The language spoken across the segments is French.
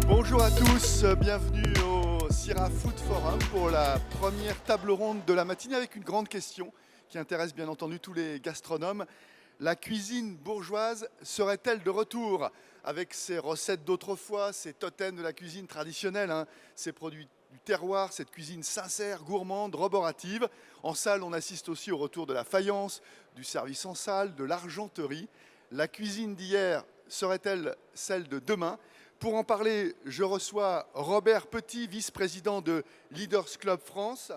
Bonjour à tous, bienvenue au Sierra Food Forum pour la première table ronde de la matinée avec une grande question qui intéresse bien entendu tous les gastronomes. La cuisine bourgeoise serait-elle de retour avec ses recettes d'autrefois, ses totems de la cuisine traditionnelle, ses produits du terroir, cette cuisine sincère, gourmande, roborative. En salle, on assiste aussi au retour de la faïence, du service en salle, de l'argenterie. La cuisine d'hier serait-elle celle de demain ? Pour en parler, je reçois Robert Petit, vice-président de Leaders Club France,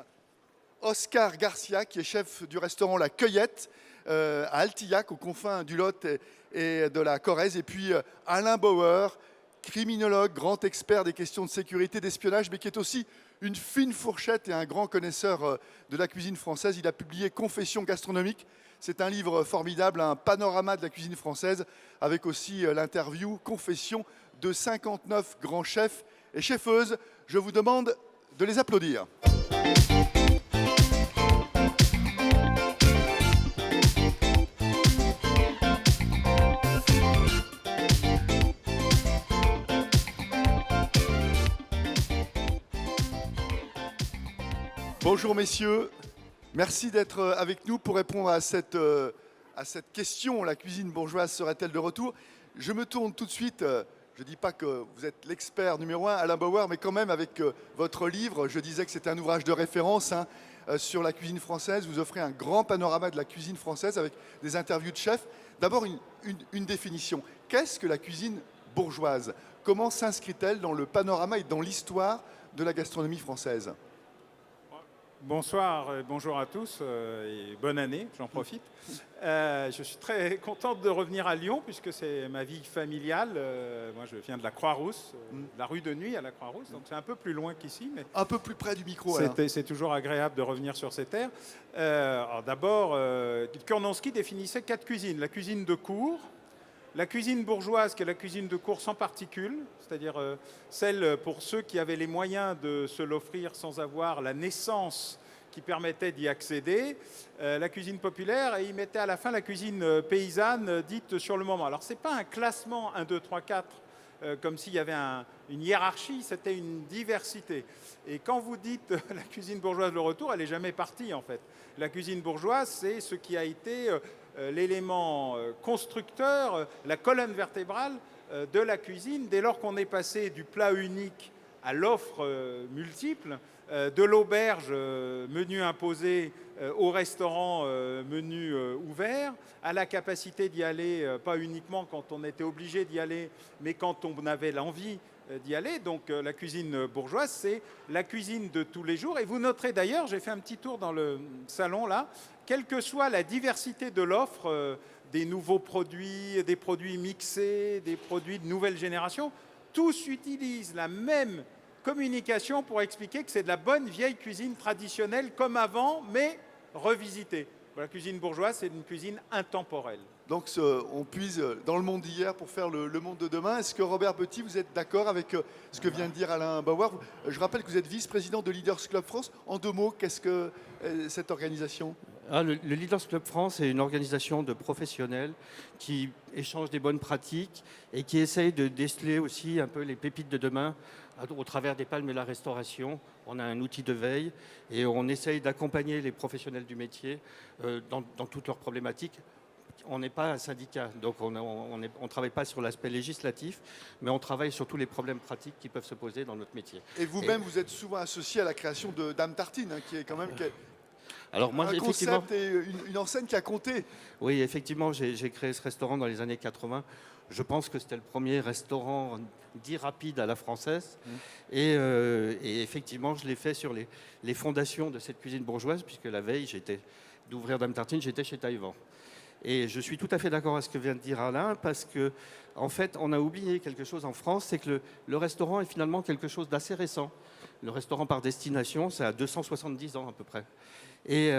Oscar Garcia, qui est chef du restaurant La Cueillette à Altillac, aux confins du Lot et de la Corrèze, et puis Alain Bauer, criminologue, grand expert des questions de sécurité, d'espionnage, mais qui est aussi une fine fourchette et un grand connaisseur de la cuisine française. Il a publié Confessions gastronomiques. C'est un livre formidable, un panorama de la cuisine française, avec aussi l'interview Confessions de 59 grands chefs et cheffeuses. Je vous demande de les applaudir. Bonjour messieurs, merci d'être avec nous pour répondre à cette question. La cuisine bourgeoise serait-elle de retour ? Je me tourne tout de suite, je ne dis pas que vous êtes l'expert numéro 1, Alain Bauer, mais quand même avec votre livre, je disais que c'était un ouvrage de référence sur la cuisine française. Vous offrez un grand panorama de la cuisine française avec des interviews de chefs. D'abord une définition. Qu'est-ce que la cuisine bourgeoise ? Comment s'inscrit-elle dans le panorama et dans l'histoire de la gastronomie française ? Bonsoir, bonjour à tous et bonne année, j'en profite. Je suis très contente de revenir à Lyon puisque c'est ma vie familiale. Moi, je viens de la Croix-Rousse, la rue de Nuit à la Croix-Rousse, donc c'est un peu plus loin qu'ici. Mais un peu plus près du micro. C'est toujours agréable de revenir sur ces terres. Alors d'abord, Kurnansky définissait 4 cuisines. La cuisine de cour, la cuisine bourgeoise, qui est la cuisine de cour sans particules, c'est-à-dire celle pour ceux qui avaient les moyens de se l'offrir sans avoir la naissance qui permettait d'y accéder. La cuisine populaire, et il mettait à la fin la cuisine paysanne dite sur le moment. Alors ce n'est pas un classement 1, 2, 3, 4, comme s'il y avait une hiérarchie, c'était une diversité. Et quand vous dites la cuisine bourgeoise de retour, elle n'est jamais partie en fait. La cuisine bourgeoise, c'est ce qui a été l'élément constructeur, la colonne vertébrale de la cuisine, dès lors qu'on est passé du plat unique à l'offre multiple, de l'auberge menu imposé au restaurant menu ouvert, à la capacité d'y aller, pas uniquement quand on était obligé d'y aller, mais quand on avait l'envie d'y aller. Donc la cuisine bourgeoise, c'est la cuisine de tous les jours. Et vous noterez d'ailleurs, j'ai fait un petit tour dans le salon là, quelle que soit la diversité de l'offre, des nouveaux produits, des produits mixés, des produits de nouvelle génération, tous utilisent la même communication pour expliquer que c'est de la bonne vieille cuisine traditionnelle comme avant, mais revisitée. La cuisine bourgeoise, c'est une cuisine intemporelle. Donc on puise dans le monde d'hier pour faire le monde de demain. Est-ce que Robert Petit, vous êtes d'accord avec ce que vient de dire Alain Bauer ? Je rappelle que vous êtes vice-président de Leaders Club France. En 2 mots, qu'est-ce que cette organisation ? Le Leaders Club France est une organisation de professionnels qui échangent des bonnes pratiques et qui essayent de déceler aussi un peu les pépites de demain au travers des palmes et la restauration. On a un outil de veille et on essaye d'accompagner les professionnels du métier dans toutes leurs problématiques. On n'est pas un syndicat, donc on ne travaille pas sur l'aspect législatif, mais on travaille sur tous les problèmes pratiques qui peuvent se poser dans notre métier. Et vous-même, vous êtes souvent associé à la création de Dame Tartine, qui est quand même... Alors moi, un concept et une enseigne qui a compté. Oui, effectivement, j'ai créé ce restaurant dans les années 80. Je pense que c'était le premier restaurant dit rapide à la française. Et effectivement, je l'ai fait sur les fondations de cette cuisine bourgeoise, puisque la veille d'ouvrir Dame Tartine, j'étais chez Taïwan. Et je suis tout à fait d'accord avec ce que vient de dire Alain, parce que en fait, on a oublié quelque chose en France, c'est que le restaurant est finalement quelque chose d'assez récent. Le restaurant par destination, ça a 270 ans à peu près. Et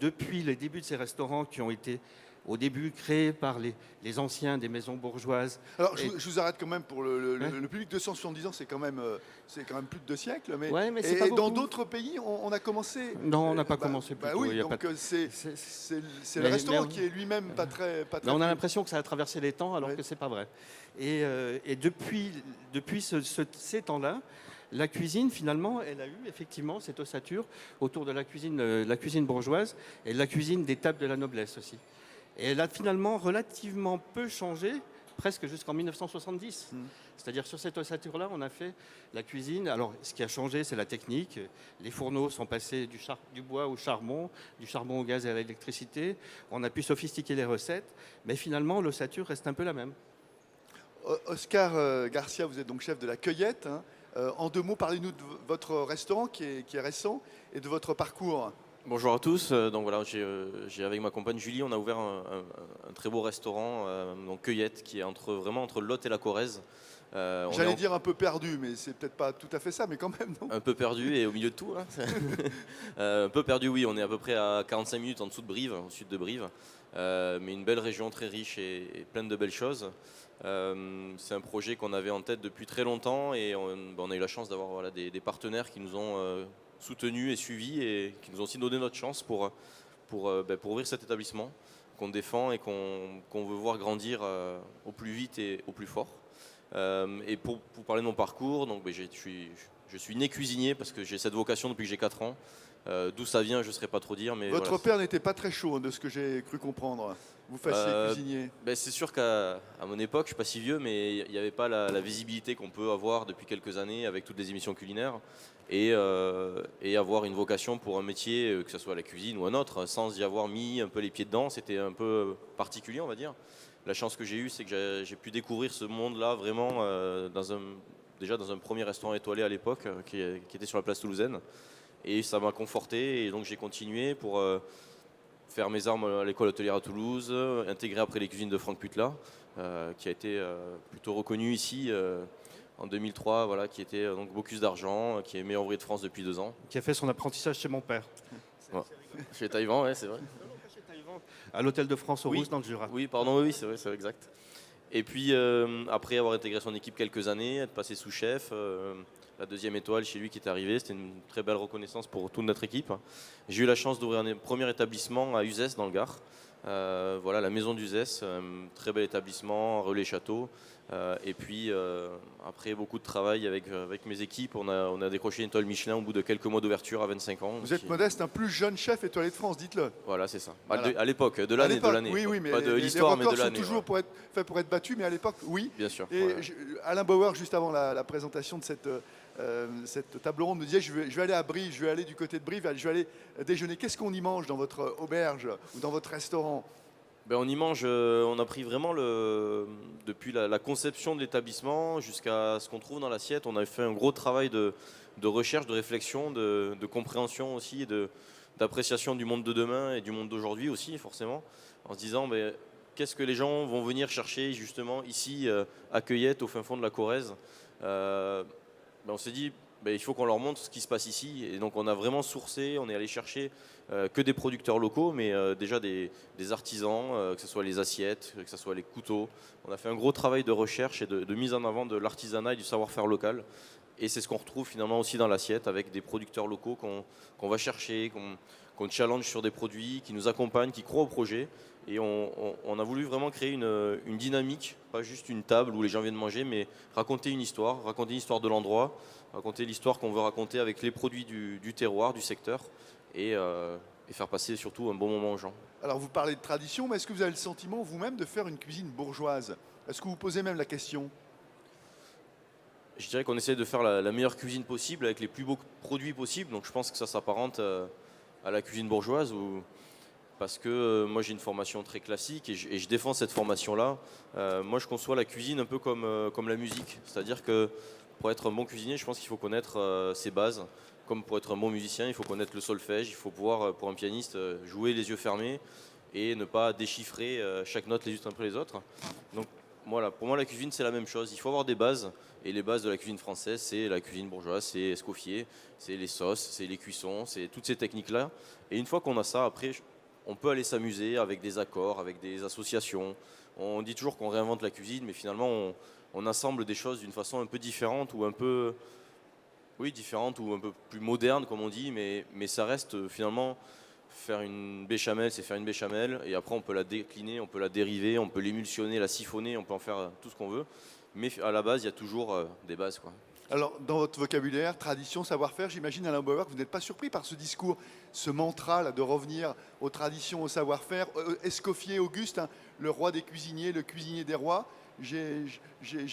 depuis les débuts de ces restaurants qui ont été au début créés par les anciens des maisons bourgeoises. Alors je vous arrête quand même pour le public, 270 ans, c'est quand même plus de 2 siècles. Mais, ouais, mais et dans d'autres pays, on a commencé... Non, on n'a pas commencé plus tôt. Oui, donc c'est le restaurant qui est lui-même pas très on a l'impression que ça a traversé les temps alors que c'est pas vrai. Et depuis depuis ces temps-là, la cuisine, finalement, elle a eu effectivement cette ossature autour de la cuisine bourgeoise et la cuisine des tables de la noblesse aussi. Et elle a finalement relativement peu changé, presque jusqu'en 1970. C'est-à-dire sur cette ossature-là, on a fait la cuisine. Alors, ce qui a changé, c'est la technique. Les fourneaux sont passés du bois au charbon au gaz et à l'électricité. On a pu sophistiquer les recettes, mais finalement, l'ossature reste un peu la même. Oscar Garcia, vous êtes donc chef de la Cueillette, hein. En 2 mots, parlez-nous de votre restaurant qui est récent et de votre parcours. Bonjour à tous. Donc voilà, avec ma compagne Julie, on a ouvert un très beau restaurant, donc Cueillette, qui est vraiment entre Lot et la Corrèze. J'allais dire un peu perdu, mais c'est peut-être pas tout à fait ça, mais quand même, non? Un peu perdu et au milieu de tout. Hein. Un peu perdu, oui. On est à peu près à 45 minutes en dessous de Brive, au sud de Brive. Mais une belle région très riche et pleine de belles choses. C'est un projet qu'on avait en tête depuis très longtemps et on a eu la chance d'avoir des partenaires qui nous ont soutenus et suivis et qui nous ont aussi donné notre chance pour ouvrir cet établissement qu'on défend et qu'on veut voir grandir au plus vite et au plus fort. Et pour parler de mon parcours, donc, je suis né cuisinier parce que j'ai cette vocation depuis que j'ai 4 ans. D'où ça vient, je ne saurais pas trop dire. Mais Votre voilà. père n'était pas très chaud, de ce que j'ai cru comprendre. Vous fassiez cuisinier. C'est sûr qu'à mon époque, je ne suis pas si vieux, mais il n'y avait pas la visibilité qu'on peut avoir depuis quelques années avec toutes les émissions culinaires et avoir une vocation pour un métier, que ce soit la cuisine ou un autre, sans y avoir mis un peu les pieds dedans. C'était un peu particulier, on va dire. La chance que j'ai eue, c'est que j'ai pu découvrir ce monde-là vraiment déjà dans un premier restaurant étoilé à l'époque qui était sur la place toulousaine. Et ça m'a conforté et donc j'ai continué pour faire mes armes à l'école hôtelière à Toulouse, intégrer après les cuisines de Franck Putla, qui a été plutôt reconnu ici en 2003, voilà, qui était donc Bocuse d'Argent, qui est meilleur ouvrier de France depuis 2 ans. Qui a fait son apprentissage chez mon père. Ouais. Chez Taïwan, ouais, c'est vrai. À l'hôtel de France au Oui. Rousse dans le Jura. Oui, pardon, oui, c'est vrai, c'est exact. Et puis après avoir intégré son équipe quelques années, être passé sous-chef, la 2e étoile chez lui qui est arrivée, c'était une très belle reconnaissance pour toute notre équipe. J'ai eu la chance d'ouvrir un premier établissement à Uzès dans le Gard. Voilà, la maison d'Uzès, très bel établissement, relais-château. Et puis après beaucoup de travail avec mes équipes, on a décroché une étoile Michelin au bout de quelques mois d'ouverture à 25 ans. Vous êtes modeste, un plus jeune chef étoilé de France, dites-le. Voilà, c'est ça. Voilà. À l'époque, de l'année. Oui, mais pas de les l'histoire, mais de records l'année. sont toujours faits pour être battus, mais à l'époque, oui. Bien sûr. Et Voilà. Alain Bauer, juste avant la présentation de cette table ronde, me disait je vais aller à Brive, je vais aller du côté de Brive, je vais aller déjeuner. Qu'est-ce qu'on y mange dans votre auberge ou dans votre restaurant? On y mange, on a pris vraiment depuis la conception de l'établissement jusqu'à ce qu'on trouve dans l'assiette. On a fait un gros travail de recherche, de réflexion, de compréhension aussi, d'appréciation du monde de demain et du monde d'aujourd'hui aussi, forcément, en se disant qu'est-ce que les gens vont venir chercher justement ici à Cueillette, au fin fond de la Corrèze. On s'est dit, il faut qu'on leur montre ce qui se passe ici. Et donc on a vraiment sourcé, on est allé chercher que des producteurs locaux, mais déjà des artisans, que ce soit les assiettes, que ce soit les couteaux. On a fait un gros travail de recherche et de mise en avant de l'artisanat et du savoir-faire local. Et c'est ce qu'on retrouve finalement aussi dans l'assiette avec des producteurs locaux qu'on va chercher, qu'on challenge sur des produits, qui nous accompagnent, qui croient au projet. Et on a voulu vraiment créer une dynamique, pas juste une table où les gens viennent manger, mais raconter une histoire de l'endroit, raconter l'histoire qu'on veut raconter avec les produits du terroir, du secteur, et faire passer surtout un bon moment aux gens. Alors vous parlez de tradition, mais est-ce que vous avez le sentiment vous-même de faire une cuisine bourgeoise? Est-ce que vous posez même la question? Je dirais qu'on essaie de faire la meilleure cuisine possible avec les plus beaux produits possibles, donc je pense que ça s'apparente à la cuisine bourgeoise, parce que moi j'ai une formation très classique et je défends cette formation-là. Moi je conçois la cuisine un peu comme la musique, c'est-à-dire que pour être un bon cuisinier, je pense qu'il faut connaître ses bases. Comme pour être un bon musicien, il faut connaître le solfège, il faut pouvoir, pour un pianiste, jouer les yeux fermés et ne pas déchiffrer chaque note les unes après les autres. Donc voilà, pour moi la cuisine c'est la même chose, il faut avoir des bases. Et les bases de la cuisine française, c'est la cuisine bourgeoise, c'est Escoffier, c'est les sauces, c'est les cuissons, c'est toutes ces techniques-là. Et une fois qu'on a ça, après, on peut aller s'amuser avec des accords, avec des associations. On dit toujours qu'on réinvente la cuisine, mais finalement, on assemble des choses d'une façon un peu différente ou un peu... Oui, différente ou un peu plus moderne, comme on dit, mais ça reste finalement... Faire une béchamel, c'est faire une béchamel, et après on peut la décliner, on peut la dériver, on peut l'émulsionner, la siphonner, on peut en faire tout ce qu'on veut. Mais à la base, il y a toujours des bases, quoi. Alors, dans votre vocabulaire, tradition, savoir-faire, j'imagine, Alain Bauer, que vous n'êtes pas surpris par ce discours, ce mantra là, de revenir aux traditions, au savoir-faire. Escoffier Auguste, hein, le roi des cuisiniers, le cuisinier des rois. J'ai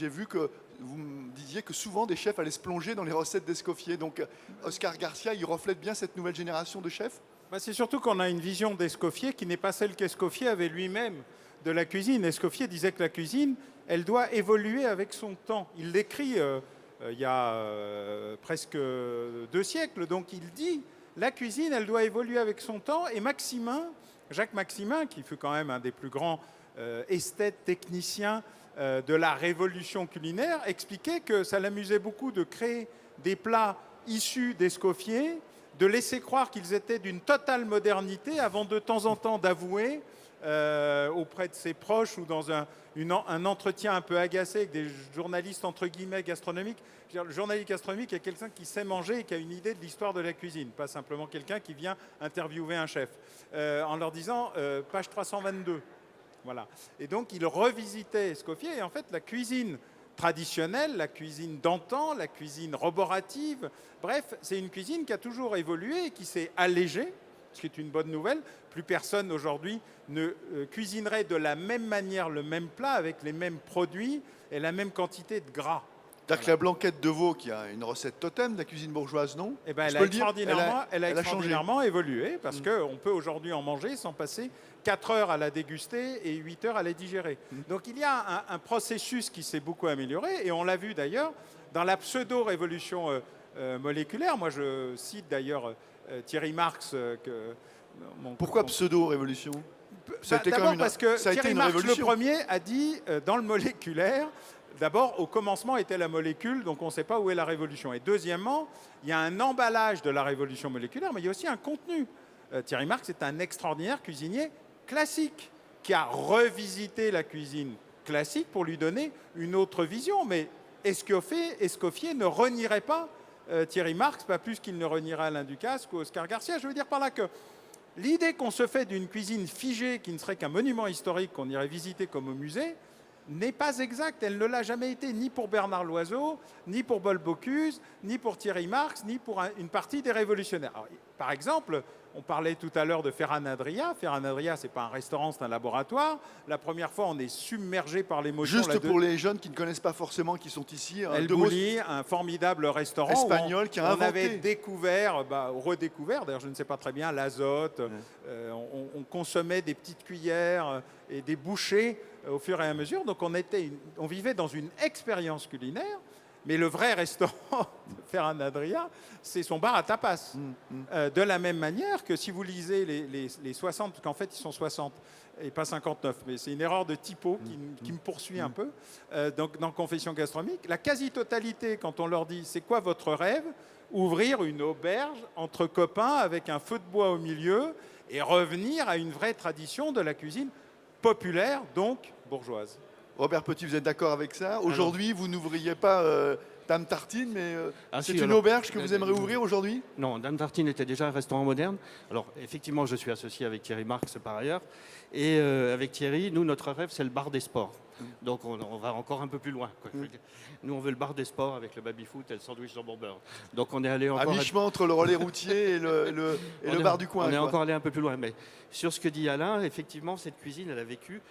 vu que vous me disiez que souvent des chefs allaient se plonger dans les recettes d'Escoffier. Donc, Oscar Garcia, il reflète bien cette nouvelle génération de chefs? Bah, c'est surtout qu'on a une vision d'Escoffier qui n'est pas celle qu'Escoffier avait lui-même de la cuisine. Escoffier disait que la cuisine, elle doit évoluer avec son temps. Il l'écrit il y a presque 2 siècles. Donc il dit, la cuisine, elle doit évoluer avec son temps. Et Jacques Maximin, qui fut quand même un des plus grands esthètes, techniciens de la révolution culinaire, expliquait que ça l'amusait beaucoup de créer des plats issus d'Escoffier, de laisser croire qu'ils étaient d'une totale modernité avant de temps en temps d'avouer auprès de ses proches ou dans un entretien un peu agacé avec des journalistes entre guillemets gastronomiques. Je veux dire, le journaliste gastronomique est quelqu'un qui sait manger et qui a une idée de l'histoire de la cuisine, pas simplement quelqu'un qui vient interviewer un chef, en leur disant page 322. Voilà. Et donc il revisitait Escoffier et en fait la cuisine traditionnelle, la cuisine d'antan, la cuisine roborative. Bref, c'est une cuisine qui a toujours évolué et qui s'est allégée, ce qui est une bonne nouvelle. Plus personne aujourd'hui ne cuisinerait de la même manière le même plat avec les mêmes produits et la même quantité de gras. C'est-à-dire que la blanquette de veau, qui a une recette totem de la cuisine bourgeoise, non? Eh ben, Je elle peux a le dire, extraordinairement évolué parce qu'on peut aujourd'hui en manger sans passer 4 heures à la déguster et 8 heures à la digérer. Donc il y a un processus qui s'est beaucoup amélioré et on l'a vu d'ailleurs dans la pseudo-révolution moléculaire. Moi je cite d'ailleurs Thierry Marx. Pourquoi pseudo-révolution? D'abord parce que ça a été Thierry une Marx le révolution. premier a dit dans le moléculaire, d'abord au commencement était la molécule, donc on ne sait pas où est la révolution. Et deuxièmement, il y a un emballage de la révolution moléculaire, mais il y a aussi un contenu. Thierry Marx est un extraordinaire cuisinier classique qui a revisité la cuisine classique pour lui donner une autre vision. Mais Escoffier ne renierait pas Thierry Marx, pas plus qu'il ne renierait Alain Ducasse ou Oscar Garcia. Je veux dire par là que l'idée qu'on se fait d'une cuisine figée qui ne serait qu'un monument historique qu'on irait visiter comme au musée n'est pas exacte. Elle ne l'a jamais été, ni pour Bernard Loiseau, ni pour Paul Bocuse, ni pour Thierry Marx, ni pour une partie des révolutionnaires. Alors, par exemple, on parlait tout à l'heure de Ferran Adria. Ferran Adria, ce n'est pas un restaurant, c'est un laboratoire. La première fois, on est submergé par l'émotion. Juste pour les jeunes qui ne connaissent pas forcément, qui sont ici. El Bulli, un formidable restaurant espagnol qui a inventé. On avait découvert, redécouvert, d'ailleurs je ne sais pas très bien, l'azote. On consommait des petites cuillères et des bouchées au fur et à mesure. Donc on vivait dans une expérience culinaire. Mais le vrai restaurant de Ferran Adria, c'est son bar à tapas. De la même manière que si vous lisez les 60, parce qu'en fait ils sont 60 et pas 59, mais c'est une erreur de typo qui me poursuit un peu, donc, dans Confession gastronomique, la quasi-totalité, quand on leur dit c'est quoi votre rêve, ouvrir une auberge entre copains avec un feu de bois au milieu et revenir à une vraie tradition de la cuisine populaire, donc bourgeoise. Robert Petit, vous êtes d'accord avec ça? Aujourd'hui, vous n'ouvriez pas Dame Tartine, mais c'est une alors, auberge que vous aimeriez ouvrir aujourd'hui? Non, Dame Tartine était déjà un restaurant moderne. Alors, effectivement, je suis associé avec Thierry Marx par ailleurs. Et avec Thierry, nous, notre rêve, c'est le bar des sports. Donc, on va encore un peu plus loin, quoi. Nous, on veut le bar des sports avec le baby-foot et le sandwich jambon beurre. Donc, on est allé encore... À mi-chemin entre le relais routier et le bar du coin. On est quoi. encore allé un peu plus loin. Mais sur ce que dit Alain, effectivement, cette cuisine, elle a vécu.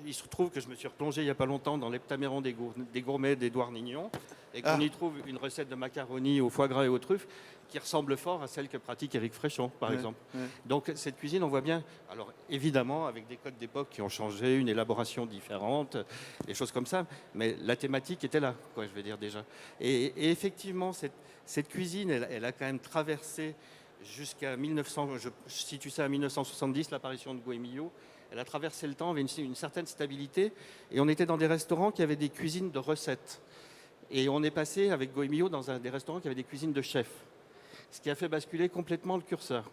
Il se trouve que je me suis replongé il n'y a pas longtemps dans l'heptaméron des gourmets d'Édouard Nignon et qu'on y trouve une recette de macaroni au foie gras et aux truffes qui ressemble fort à celle que pratique Éric Fréchon, par exemple. Donc cette cuisine, on voit bien, alors évidemment avec des codes d'époque qui ont changé, une élaboration différente, des choses comme ça, mais la thématique était là, quoi, je veux dire déjà. Et effectivement, cette cuisine, elle a quand même traversé jusqu'à 1900, je situe ça à 1970, l'apparition de Goemio. Elle a traversé le temps, avait une certaine stabilité, et on était dans des restaurants qui avaient des cuisines de recettes. Et on est passé avec Goemio dans des restaurants qui avaient des cuisines de chefs, ce qui a fait basculer complètement le curseur.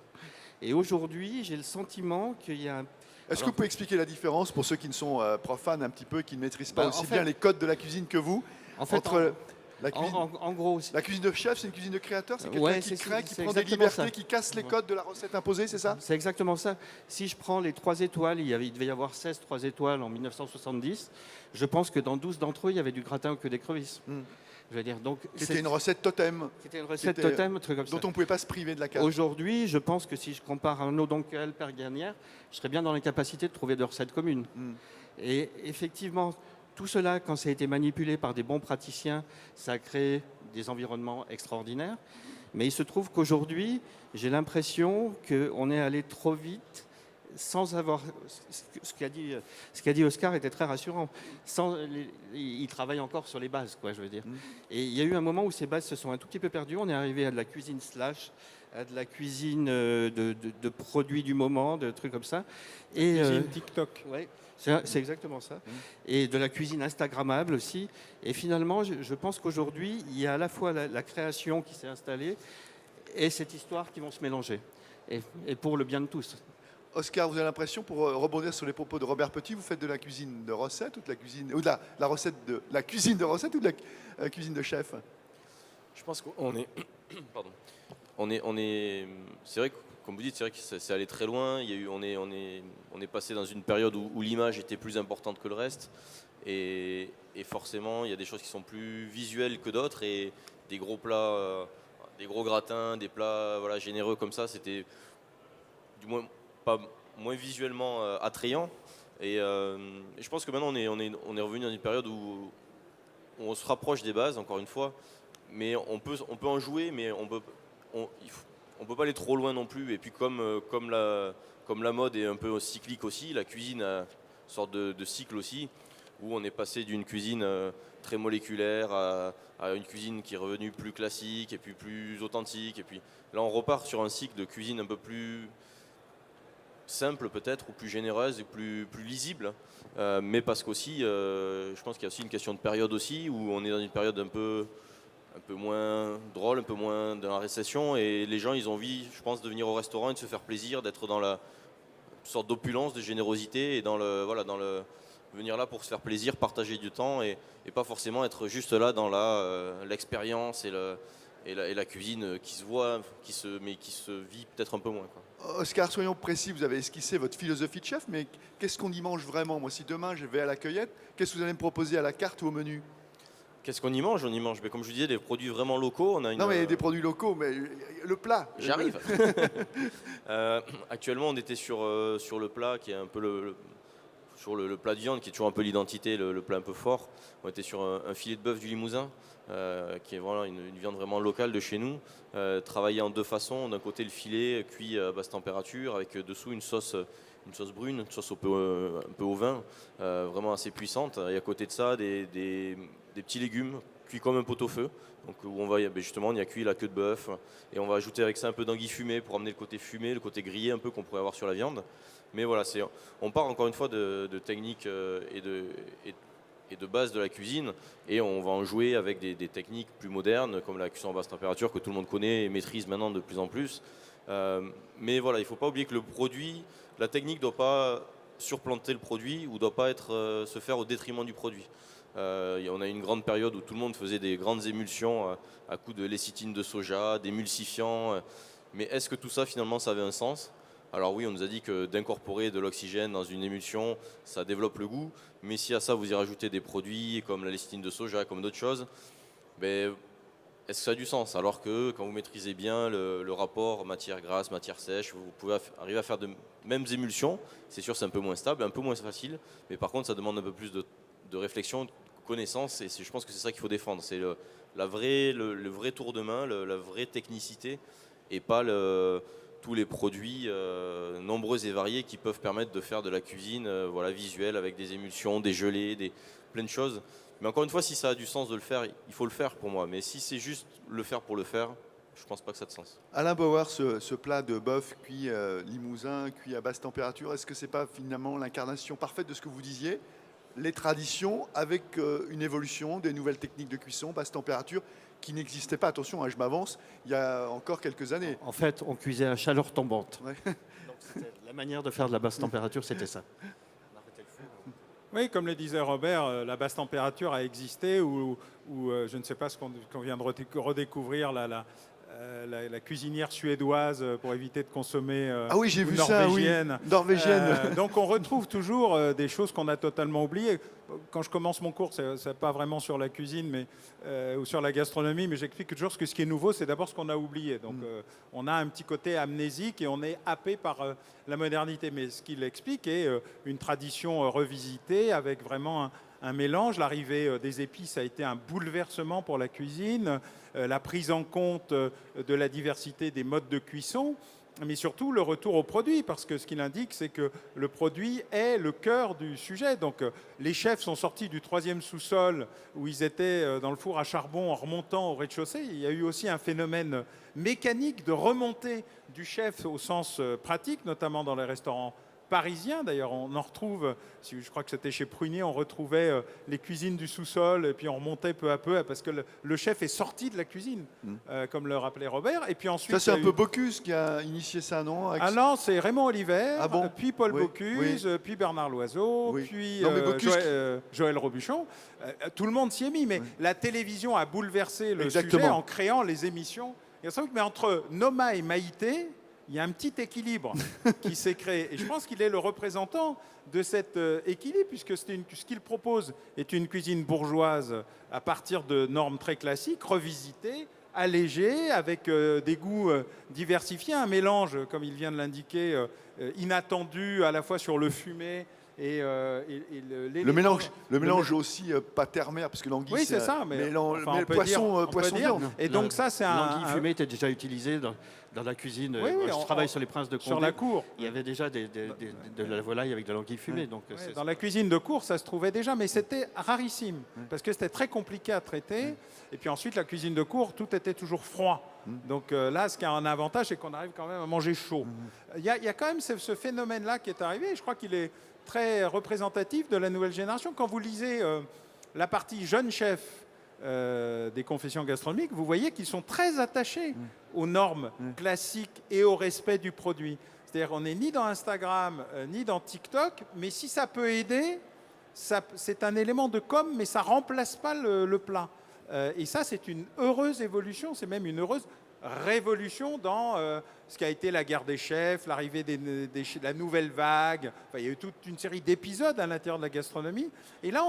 Et aujourd'hui, j'ai le sentiment qu'il y a un... Est-ce que vous pouvez expliquer la différence pour ceux qui ne sont profanes un petit peu, qui ne maîtrisent pas aussi en fait, bien les codes de la cuisine que vous, en fait, entre La cuisine, En gros, la cuisine de chef, c'est une cuisine de créateur, c'est quelqu'un Ouais, qui c'est- crée, qui c'est prend des exactement libertés, ça. qui casse les codes de la recette imposée, c'est ça? c'est exactement ça. Si je prends les 3 étoiles, il devait y avoir 16 3 étoiles en 1970. Je pense que dans 12 d'entre eux, il y avait du gratin ou que des crevisses. Hmm. Je veux dire, donc C'était une recette totem, c'était une recette était- totem, un truc comme ça. dont on ne pouvait pas se priver de la carte. Aujourd'hui, je pense que si je compare un Odonkel Perganière, je serais bien dans l'incapacité de trouver de recettes communes. Hmm. Et effectivement, tout cela, quand ça a été manipulé par des bons praticiens, ça a créé des environnements extraordinaires. Mais il se trouve qu'aujourd'hui, j'ai l'impression qu'on est allé trop vite sans avoir... Ce qu'a dit Oscar était très rassurant. Il travaille encore sur les bases, quoi, je veux dire. Et il y a eu un moment où ces bases se sont un tout petit peu perdues. On est arrivé à de la cuisine slash, à de la cuisine de produits du moment, de trucs comme ça. Et, Cuisine TikTok. ouais, c'est exactement ça. Et de la cuisine instagrammable aussi. Et finalement, je pense qu'aujourd'hui, il y a à la fois la création qui s'est installée et cette histoire qui vont se mélanger. Et pour le bien de tous. Oscar, vous avez l'impression, pour rebondir sur les propos de Robert Petit, vous faites de la cuisine de recette ou de la cuisine, ou de la recette de la cuisine de recette ou de la cuisine de chef? Je pense qu'on est. Pardon. C'est vrai que, comme vous dites, c'est vrai que c'est allé très loin. Il y a eu, on est passé dans une période où l'image était plus importante que le reste. Et forcément, il y a des choses qui sont plus visuelles que d'autres. Et des gros plats, des gros gratins, des plats voilà, généreux comme ça, c'était du moins pas moins visuellement attrayant. Et je pense que maintenant, on est revenu dans une période où on se rapproche des bases, encore une fois. Mais on peut en jouer, mais on peut pas aller trop loin non plus. Et puis comme la mode est un peu cyclique aussi, la cuisine a une sorte de cycle aussi, où on est passé d'une cuisine très moléculaire à une cuisine qui est revenue plus classique et puis plus authentique. Et puis là, on repart sur un cycle de cuisine un peu plus simple peut-être, ou plus généreuse et plus lisible. Mais parce qu'aussi, je pense qu'il y a aussi une question de période aussi, où on est dans une période un peu moins drôle, un peu moins dans la récession, et les gens, ils ont envie, je pense, de venir au restaurant et de se faire plaisir, d'être dans la sorte d'opulence, de générosité, et venir là pour se faire plaisir, partager du temps, et pas forcément être juste là dans l'expérience et la cuisine qui se voit, mais qui se vit peut-être un peu moins, quoi. Oscar, soyons précis, vous avez esquissé votre philosophie de chef, mais qu'est-ce qu'on y mange vraiment? Moi, si demain je vais à la cueillette, qu'est-ce que vous allez me proposer à la carte ou au menu? Qu'est-ce qu'on y mange? On y mange, mais comme je vous disais, des produits vraiment locaux. On a Non, mais des produits locaux, mais le plat. J'arrive. Actuellement, on était sur le plat qui est un peu sur le plat de viande, qui est toujours un peu l'identité, le plat un peu fort. On était sur un filet de bœuf du Limousin, qui est voilà, une viande vraiment locale de chez nous, travaillée en deux façons. D'un côté, le filet cuit à basse température, avec dessous une sauce brune, une sauce un peu au vin, vraiment assez puissante. Et à côté de ça, des petits légumes cuits comme un pot-au-feu. Donc où on y a cuit la queue de bœuf, et on va ajouter avec ça un peu d'anguille fumée pour amener le côté fumé, le côté grillé un peu qu'on pourrait avoir sur la viande. Mais voilà, on part encore une fois de techniques et de base de la cuisine, et on va en jouer avec des techniques plus modernes comme la cuisson à basse température que tout le monde connaît et maîtrise maintenant de plus en plus. Mais voilà, il ne faut pas oublier que la technique ne doit pas surplanter le produit ou ne doit pas se faire au détriment du produit. On a une grande période où tout le monde faisait des grandes émulsions à coups de lécithine de soja, d'émulsifiants. Mais est-ce que tout ça, finalement, ça avait un sens? Alors oui, on nous a dit que d'incorporer de l'oxygène dans une émulsion, ça développe le goût. Mais si à ça, vous y rajoutez des produits comme la lécithine de soja, comme d'autres choses, est-ce que ça a du sens? Alors que quand vous maîtrisez bien le rapport matière grasse, matière sèche, vous pouvez arriver à faire de mêmes émulsions. C'est sûr, c'est un peu moins stable, un peu moins facile. Mais par contre, ça demande un peu plus de réflexion, de connaissance. Et je pense que c'est ça qu'il faut défendre. C'est le vrai tour de main, la vraie technicité, et pas tous les produits nombreux et variés qui peuvent permettre de faire de la cuisine visuelle avec des émulsions, des gelées, plein de choses. Mais encore une fois, si ça a du sens de le faire, il faut le faire pour moi. Mais si c'est juste le faire pour le faire, je ne pense pas que ça a de sens. Alain Bauer, ce plat de bœuf cuit Limousin, cuit à basse température, est-ce que ce n'est pas finalement l'incarnation parfaite de ce que vous disiez? Les traditions avec une évolution des nouvelles techniques de cuisson, basse température, qui n'existaient pas, attention, je m'avance, il y a encore quelques années. En fait, on cuisait à chaleur tombante. Ouais. Donc, la manière de faire de la basse température, c'était ça. On arrêtait le feu. Oui, comme le disait Robert, la basse température a existé ou je ne sais pas ce qu'on vient de redécouvrir, la cuisinière suédoise pour éviter de consommer Ah oui, j'ai ou vu ça, oui. norvégienne. Norvégienne. Donc on retrouve toujours des choses qu'on a totalement oubliées. Quand je commence mon cours, c'est pas vraiment sur la cuisine ou sur la gastronomie, mais j'explique toujours que ce qui est nouveau, c'est d'abord ce qu'on a oublié. Donc on a un petit côté amnésique et on est happé par la modernité. Mais ce qu'il explique est une tradition revisitée avec vraiment un mélange. L'arrivée des épices a été un bouleversement pour la cuisine, la prise en compte de la diversité des modes de cuisson, mais surtout le retour au produit, parce que ce qu'il indique, c'est que le produit est le cœur du sujet. Donc les chefs sont sortis du 3e sous-sol où ils étaient dans le four à charbon en remontant au rez-de-chaussée. Il y a eu aussi un phénomène mécanique de remontée du chef au sens pratique, notamment dans les restaurants parisiens. D'ailleurs, on en retrouve, je crois que c'était chez Prunier, on retrouvait les cuisines du sous-sol et puis on remontait peu à peu parce que le chef est sorti de la cuisine, comme le rappelait Robert. Et puis ensuite, Ça, c'est un peu Bocuse qui a initié ça, non? Ah non, c'est Raymond Oliver, Ah bon? puis Paul Oui, Bocuse, puis Bernard Loiseau, Oui. puis Non, mais Bocuse Joël Robuchon. Tout le monde s'y est mis, mais la télévision a bouleversé le Exactement. sujet en créant les émissions. Mais entre Noma et Maïté, il y a un petit équilibre qui s'est créé. Et je pense qu'il est le représentant de cet équilibre, puisque ce qu'il propose est une cuisine bourgeoise à partir de normes très classiques, revisitées, allégées, avec des goûts diversifiés, un mélange, comme il vient de l'indiquer, inattendu à la fois sur le fumé et Le mélange aussi pas ternaire, parce que l'anguille, oui, c'est ça, mais on peut poisson, dire, poisson viande. Et donc ça, c'est L'anguille fumée était déjà utilisée dans la cuisine. Oui, oui, je travaille sur les Princes de Condé. sur la cour. Il y avait déjà de la volaille avec de l'anguille fumée. Donc, Ouais, dans la cuisine de cour, ça se trouvait déjà, mais c'était rarissime, parce que c'était très compliqué à traiter. Et puis ensuite, la cuisine de cour, tout était toujours froid. Donc là, ce qui a un avantage, c'est qu'on arrive quand même à manger chaud. Il y a quand même ce phénomène-là qui est arrivé, et je crois qu'il est très représentatif de la nouvelle génération. Quand vous lisez la partie jeunes chefs des confessions gastronomiques, vous voyez qu'ils sont très attachés aux normes classiques et au respect du produit. C'est-à-dire on n'est ni dans Instagram, ni dans TikTok, mais si ça peut aider, c'est un élément de com, mais ça ne remplace pas le plat. Et ça, c'est une heureuse évolution, c'est même une heureuse révolution dans ce qui a été la guerre des chefs, l'arrivée de la nouvelle vague. Enfin, il y a eu toute une série d'épisodes à l'intérieur de la gastronomie. Et là,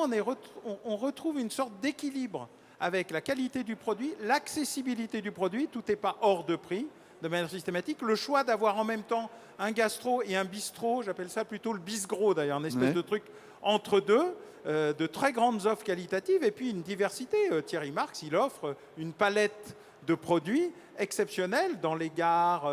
on retrouve une sorte d'équilibre avec la qualité du produit, l'accessibilité du produit, tout n'est pas hors de prix de manière systématique, le choix d'avoir en même temps un gastro et un bistrot, j'appelle ça plutôt le bisgro d'ailleurs, une espèce de truc entre deux, de très grandes offres qualitatives et puis une diversité. Thierry Marx, il offre une palette de produits exceptionnels dans les gares,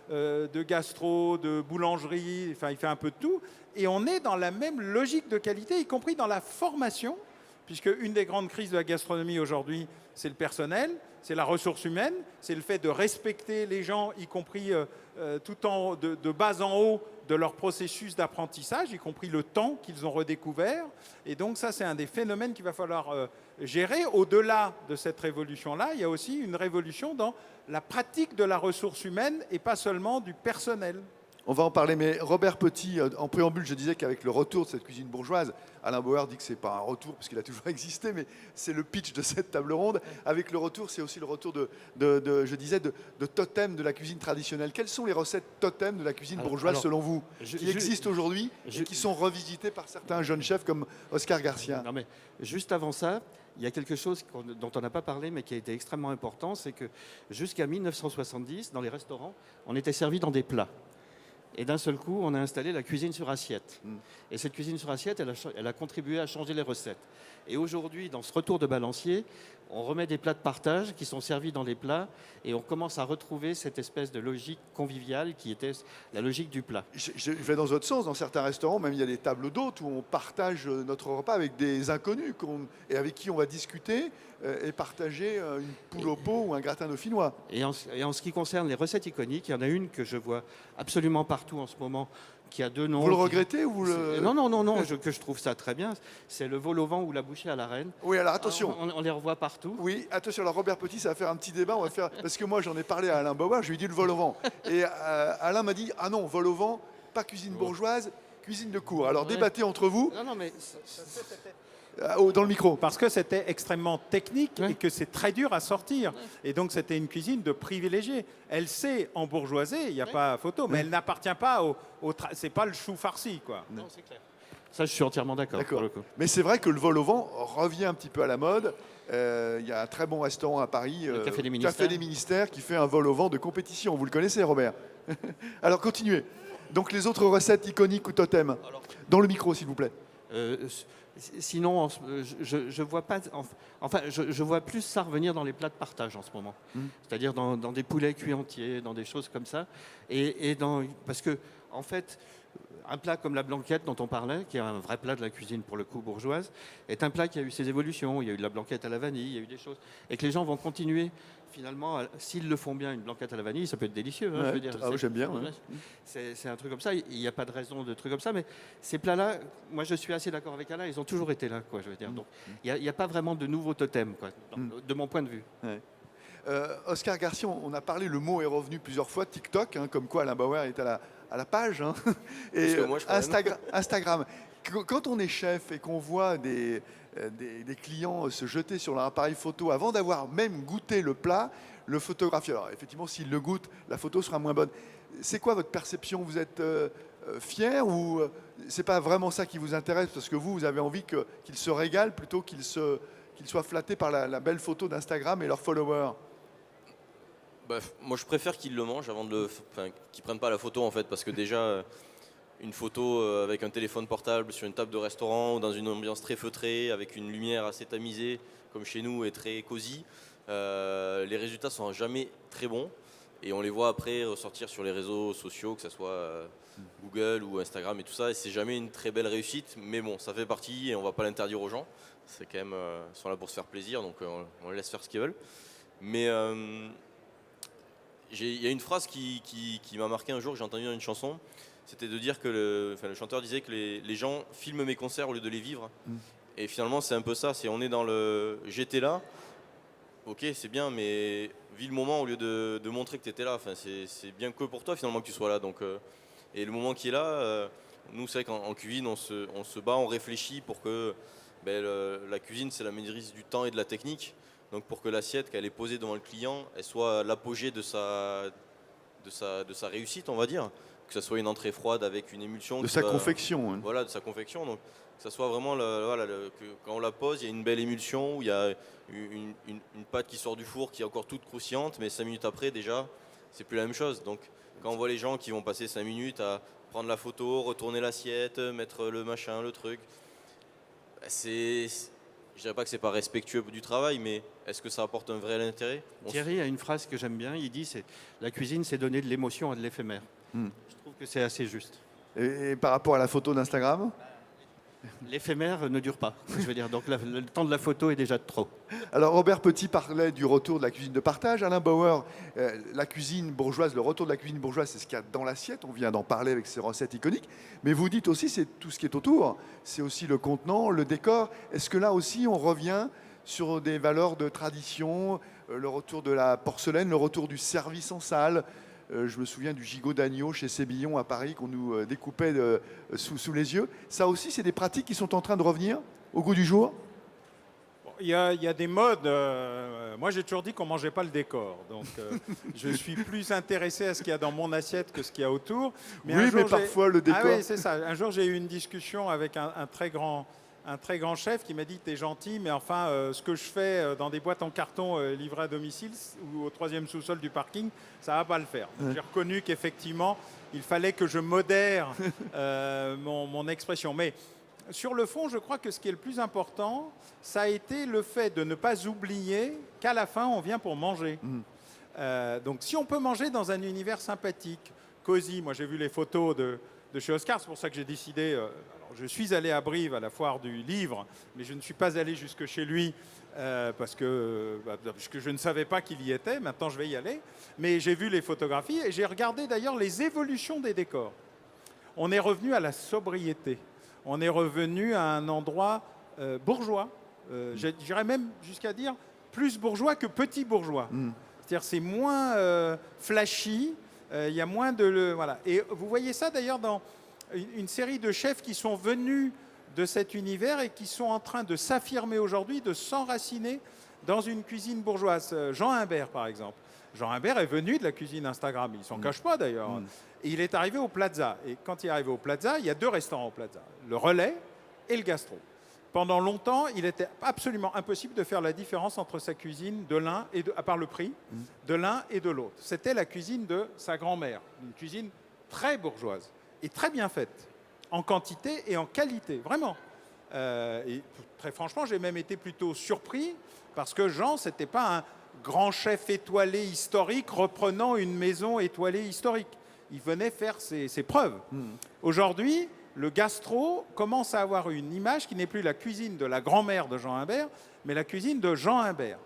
de gastro, de boulangerie, enfin il fait un peu de tout. Et on est dans la même logique de qualité, y compris dans la formation, puisque une des grandes crises de la gastronomie aujourd'hui, c'est le personnel, c'est la ressource humaine, c'est le fait de respecter les gens, y compris de bas en haut de leur processus d'apprentissage, y compris le temps qu'ils ont redécouvert. Et donc ça, c'est un des phénomènes qu'il va falloir gérer. Au-delà de cette révolution-là, il y a aussi une révolution dans la pratique de la ressource humaine et pas seulement du personnel. On va en parler, mais Robert Petit, en préambule, je disais qu'avec le retour de cette cuisine bourgeoise, Alain Bauer dit que ce n'est pas un retour, parce qu'il a toujours existé, mais c'est le pitch de cette table ronde. Avec le retour, c'est aussi le retour de totems de la cuisine traditionnelle. Quelles sont les recettes totems de la cuisine bourgeoise, selon vous, qui existent aujourd'hui et qui sont revisitées par certains jeunes chefs comme Oscar Garcia? Non, mais juste avant ça, il y a quelque chose dont on n'a pas parlé, mais qui a été extrêmement important, c'est que jusqu'à 1970, dans les restaurants, on était servi dans des plats. Et d'un seul coup, on a installé la cuisine sur assiette. Et cette cuisine sur assiette, elle a contribué à changer les recettes. Et aujourd'hui, dans ce retour de balancier, on remet des plats de partage qui sont servis dans les plats et on commence à retrouver cette espèce de logique conviviale qui était la logique du plat. Je vais dans l'autre sens. Dans certains restaurants, même il y a des tables d'hôtes où on partage notre repas avec des inconnus et avec qui on va discuter et partager une poule au pot ou un gratin dauphinois. Et en ce qui concerne les recettes iconiques, il y en a une que je vois absolument partout en ce moment, qui a deux noms. Vous le regrettez ou le... Non, que je trouve ça très bien. C'est le vol au vent ou la bouchée à la reine. Oui, alors attention. On les revoit partout. Oui, attention. Alors Robert Petit, ça va faire un petit débat. On va faire parce que moi j'en ai parlé à Alain Bauer. Je lui ai dit le vol au vent et Alain m'a dit ah non, vol au vent, pas cuisine bourgeoise, Cuisine de cour. Alors Ouais. débattez entre vous Non, mais dans le micro. Parce que c'était extrêmement technique Ouais. et que c'est très dur à sortir. Et donc c'était une cuisine de privilégiés. Elle sait embourgeoiser, il n'y a pas photo, mais elle n'appartient pas c'est pas le chou farci, quoi. non, c'est clair. Ça, je suis entièrement d'accord. D'accord. Pour le coup. Mais c'est vrai que le vol au vent revient un petit peu à la mode. Il y a un très bon restaurant à Paris, Le Café des Café des Ministères, qui fait un vol au vent de compétition. Vous le connaissez, Robert? Alors continuez. Donc les autres recettes iconiques ou totems. Dans le micro, s'il vous plaît. Sinon, je vois pas. Enfin, je vois plus ça revenir dans les plats de partage en ce moment. C'est-à-dire dans des poulets cuits entiers, dans des choses comme ça. Parce que, en fait, un plat comme la blanquette dont on parlait, qui est un vrai plat de la cuisine pour le coup bourgeoise, est un plat qui a eu ses évolutions. Il y a eu de la blanquette à la vanille, il y a eu des choses. Et que les gens vont continuer, finalement, s'ils le font bien, une blanquette à la vanille, ça peut être délicieux. Hein, Ouais, je veux dire, j'aime bien. Ouais. c'est un truc comme ça. Il n'y a pas de raison de trucs comme ça. Mais ces plats-là, moi, je suis assez d'accord avec Alain. Ils ont toujours été là, quoi, je veux dire. Donc, il n'y a pas vraiment de nouveaux totems, quoi, de mon point de vue. Oscar Garcia, on a parlé, le mot est revenu plusieurs fois, TikTok, hein, comme quoi Alain Bauer est à la page. Hein. Et Parce que moi, je crois Instagram. Quand on est chef et qu'on voit des clients se jeter sur leur appareil photo avant d'avoir même goûté le plat, le photographe. Alors effectivement, s'il le goûte, la photo sera moins bonne. C'est quoi votre perception? Vous êtes fier ou c'est pas vraiment ça qui vous intéresse parce que vous avez envie qu'ils se régalent plutôt qu'ils soient flattés par la belle photo d'Instagram et leurs followers? Bah, moi, je préfère qu'ils le mangent avant qu'ils prennent pas la photo en fait, parce que déjà, une photo avec un téléphone portable sur une table de restaurant ou dans une ambiance très feutrée, avec une lumière assez tamisée, comme chez nous, et très cosy, les résultats sont jamais très bons. Et on les voit après ressortir sur les réseaux sociaux, que ce soit Google ou Instagram et tout ça, et c'est jamais une très belle réussite. Mais bon, ça fait partie et on va pas l'interdire aux gens. C'est quand même, ils sont là pour se faire plaisir, donc on les laisse faire ce qu'ils veulent. Mais il y a une phrase qui m'a marqué un jour, que j'ai entendu dans une chanson. C'était de dire que le chanteur disait que les gens filment mes concerts au lieu de les vivre. Et finalement, c'est un peu ça. On est dans le j'étais là, ok, c'est bien, mais vis le moment au lieu de montrer que tu étais là. Enfin, c'est bien que pour toi finalement que tu sois là. Donc, et le moment qui est là, nous, c'est vrai qu'en cuisine, on se bat, on réfléchit pour que la cuisine, c'est la maîtrise du temps et de la technique. Donc pour que l'assiette, qu'elle est posée devant le client, elle soit l'apogée de sa réussite, on va dire. Que ça soit une entrée froide avec une émulsion. De sa confection. Hein. Voilà, de sa confection. Donc que ça soit vraiment, quand on la pose, il y a une belle émulsion, où il y a une pâte qui sort du four, qui est encore toute croustillante, mais 5 minutes après, déjà, c'est plus la même chose. Donc quand on voit les gens qui vont passer 5 minutes à prendre la photo, retourner l'assiette, mettre le machin, le truc, je dirais pas que c'est pas respectueux du travail, mais est-ce que ça apporte un vrai intérêt? Thierry a une phrase que j'aime bien. Il dit la cuisine, c'est donner de l'émotion à de l'éphémère. Je trouve que c'est assez juste. Et par rapport à la photo d'Instagram? L'éphémère ne dure pas. Je veux dire, donc le temps de la photo est déjà de trop. Alors Robert Petit parlait du retour de la cuisine de partage. Alain Bauer, la cuisine bourgeoise, le retour de la cuisine bourgeoise, c'est ce qu'il y a dans l'assiette. On vient d'en parler avec ces recettes iconiques. Mais vous dites aussi, c'est tout ce qui est autour. C'est aussi le contenant, le décor. Est-ce que là aussi, on revient sur des valeurs de tradition, le retour de la porcelaine, le retour du service en salle? Je me souviens du gigot d'agneau chez Sébillon à Paris qu'on nous découpait sous les yeux. Ça aussi, c'est des pratiques qui sont en train de revenir au goût du jour? Il y a des modes. Moi, j'ai toujours dit qu'on ne mangeait pas le décor. Donc, je suis plus intéressé à ce qu'il y a dans mon assiette que ce qu'il y a autour. Mais oui, mais parfois le décor. Ah oui, c'est ça. Un jour, j'ai eu une discussion avec un très grand chef qui m'a dit: t'es gentil, mais enfin, ce que je fais dans des boîtes en carton livrées à domicile ou au 3e sous-sol du parking, ça va pas le faire. Donc, j'ai reconnu qu'effectivement, il fallait que je modère mon expression. Mais sur le fond, je crois que ce qui est le plus important, ça a été le fait de ne pas oublier qu'à la fin, on vient pour manger. Donc, si on peut manger dans un univers sympathique, cosy, moi j'ai vu les photos de chez Oscar, c'est pour ça que j'ai décidé... je suis allé à Brive à la foire du livre, mais je ne suis pas allé jusque chez lui parce que je ne savais pas qu'il y était. Maintenant, je vais y aller. Mais j'ai vu les photographies et j'ai regardé d'ailleurs les évolutions des décors. On est revenu à la sobriété. On est revenu à un endroit bourgeois. J'irais même jusqu'à dire plus bourgeois que petit bourgeois. C'est-à-dire c'est moins flashy. Il y a moins de... voilà. Et vous voyez ça d'ailleurs une série de chefs qui sont venus de cet univers et qui sont en train de s'affirmer aujourd'hui, de s'enraciner dans une cuisine bourgeoise. Jean Imbert, par exemple. Jean Imbert est venu de la cuisine Instagram. Il ne s'en cache pas, d'ailleurs. Et il est arrivé au Plaza. Et quand il est arrivé au Plaza, il y a 2 restaurants au Plaza. Le Relais et le Gastro. Pendant longtemps, il était absolument impossible de faire la différence entre sa cuisine de l'un et à part le prix, de l'un et de l'autre. C'était la cuisine de sa grand-mère. Une cuisine très bourgeoise et très bien faite. En quantité et en qualité, vraiment. Et très franchement, j'ai même été plutôt surpris parce que Jean, ce n'était pas un grand chef étoilé historique reprenant une maison étoilée historique. Il venait faire ses preuves. Aujourd'hui, le Gastro commence à avoir une image qui n'est plus la cuisine de la grand-mère de Jean Imbert, mais la cuisine de Jean Imbert,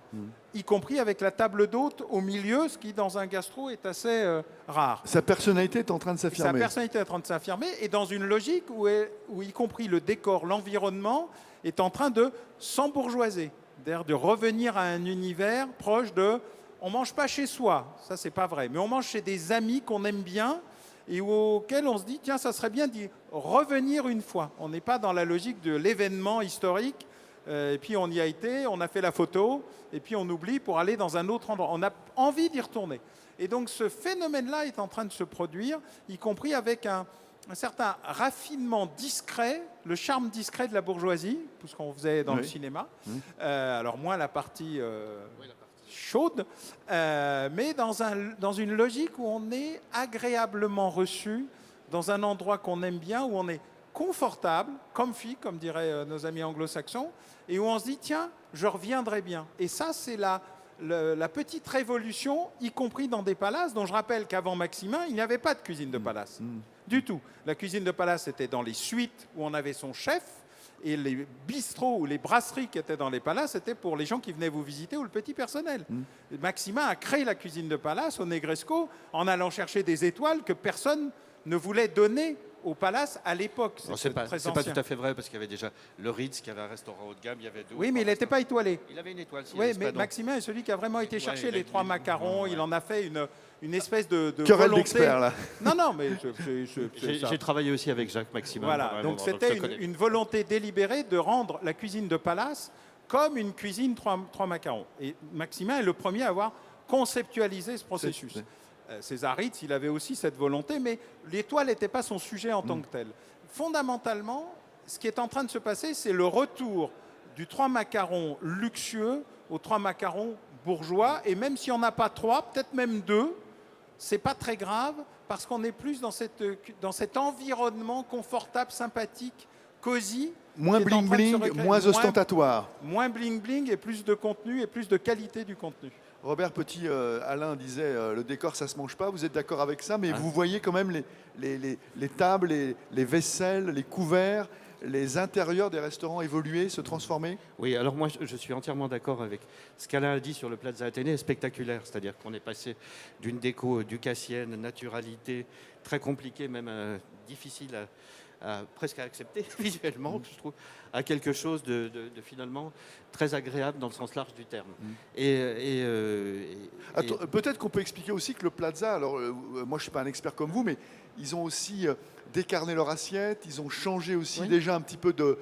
y compris avec la table d'hôte au milieu, ce qui dans un gastro est assez rare. Sa personnalité est en train de Sa s'affirmer. personnalité est en train de s'affirmer et dans une logique où y compris le décor, l'environnement est en train de s'embourgeoiser, c'est-à-dire de revenir à un univers proche de on ne mange pas chez soi, ça c'est pas vrai, mais on mange chez des amis qu'on aime bien et auxquels on se dit tiens, ça serait bien d'y revenir une fois. On n'est pas dans la logique de l'événement historique et puis on y a été, on a fait la photo et puis on oublie pour aller dans un autre endroit. On a envie d'y retourner. Et donc ce phénomène-là est en train de se produire, y compris avec un certain raffinement discret, le charme discret de la bourgeoisie, tout ce qu'on faisait dans le cinéma. Alors moins la partie chaude, mais dans une logique où on est agréablement reçu, dans un endroit qu'on aime bien, où on est confortable, comfy, comme diraient nos amis anglo-saxons, et où on se dit, tiens, je reviendrai bien. Et ça, c'est la petite révolution, y compris dans des palaces, dont je rappelle qu'avant Maximin, il n'y avait pas de cuisine de palace, du tout. La cuisine de palace était dans les suites où on avait son chef, et les bistrots ou les brasseries qui étaient dans les palaces, c'était pour les gens qui venaient vous visiter ou le petit personnel. Maximin a créé la cuisine de palace au Negresco en allant chercher des étoiles que personne ne voulait donner au palace à l'époque. C'est pas tout à fait vrai parce qu'il y avait déjà le Ritz qui avait un restaurant haut de gamme. Il y avait deux. Oui, mais il n'était pas étoilé. Il avait une étoile. Oui, mais Maximin est celui qui a vraiment été chercher les 3 macarons. Il en a fait une espèce de Querelle volonté. d'expert, là. Non, mais j'ai travaillé aussi avec Jacques Maximin. Voilà, donc c'était une volonté délibérée de rendre la cuisine de palace comme une cuisine 3 macarons. Et Maximin est le premier à avoir conceptualisé ce processus. César Ritz, il avait aussi cette volonté, mais l'étoile n'était pas son sujet en tant que tel. Fondamentalement, ce qui est en train de se passer, c'est le retour du 3 macarons luxueux au 3 macarons bourgeois. Et même s'il n'y en a pas 3, peut-être même 2, c'est pas très grave, parce qu'on est plus dans cet environnement confortable, sympathique, cosy. Moins bling-bling, moins ostentatoire. Moins bling-bling et plus de contenu et plus de qualité du contenu. Robert Petit, Alain disait le décor ça se mange pas, vous êtes d'accord avec ça, mais vous voyez quand même les tables, les vaisselles, les couverts, les intérieurs des restaurants évoluer, se transformer? Oui, alors moi je suis entièrement d'accord avec ce qu'Alain a dit sur le Plaza Athénée, spectaculaire, c'est-à-dire qu'on est passé d'une déco ducassienne, naturalité, très compliquée, même difficile presque à accepter visuellement, je trouve, à quelque chose de finalement très agréable dans le sens large du terme. Peut-être qu'on peut expliquer aussi que le Plaza, alors moi je ne suis pas un expert comme vous, mais ils ont aussi décarné leur assiette, ils ont changé aussi déjà un petit peu de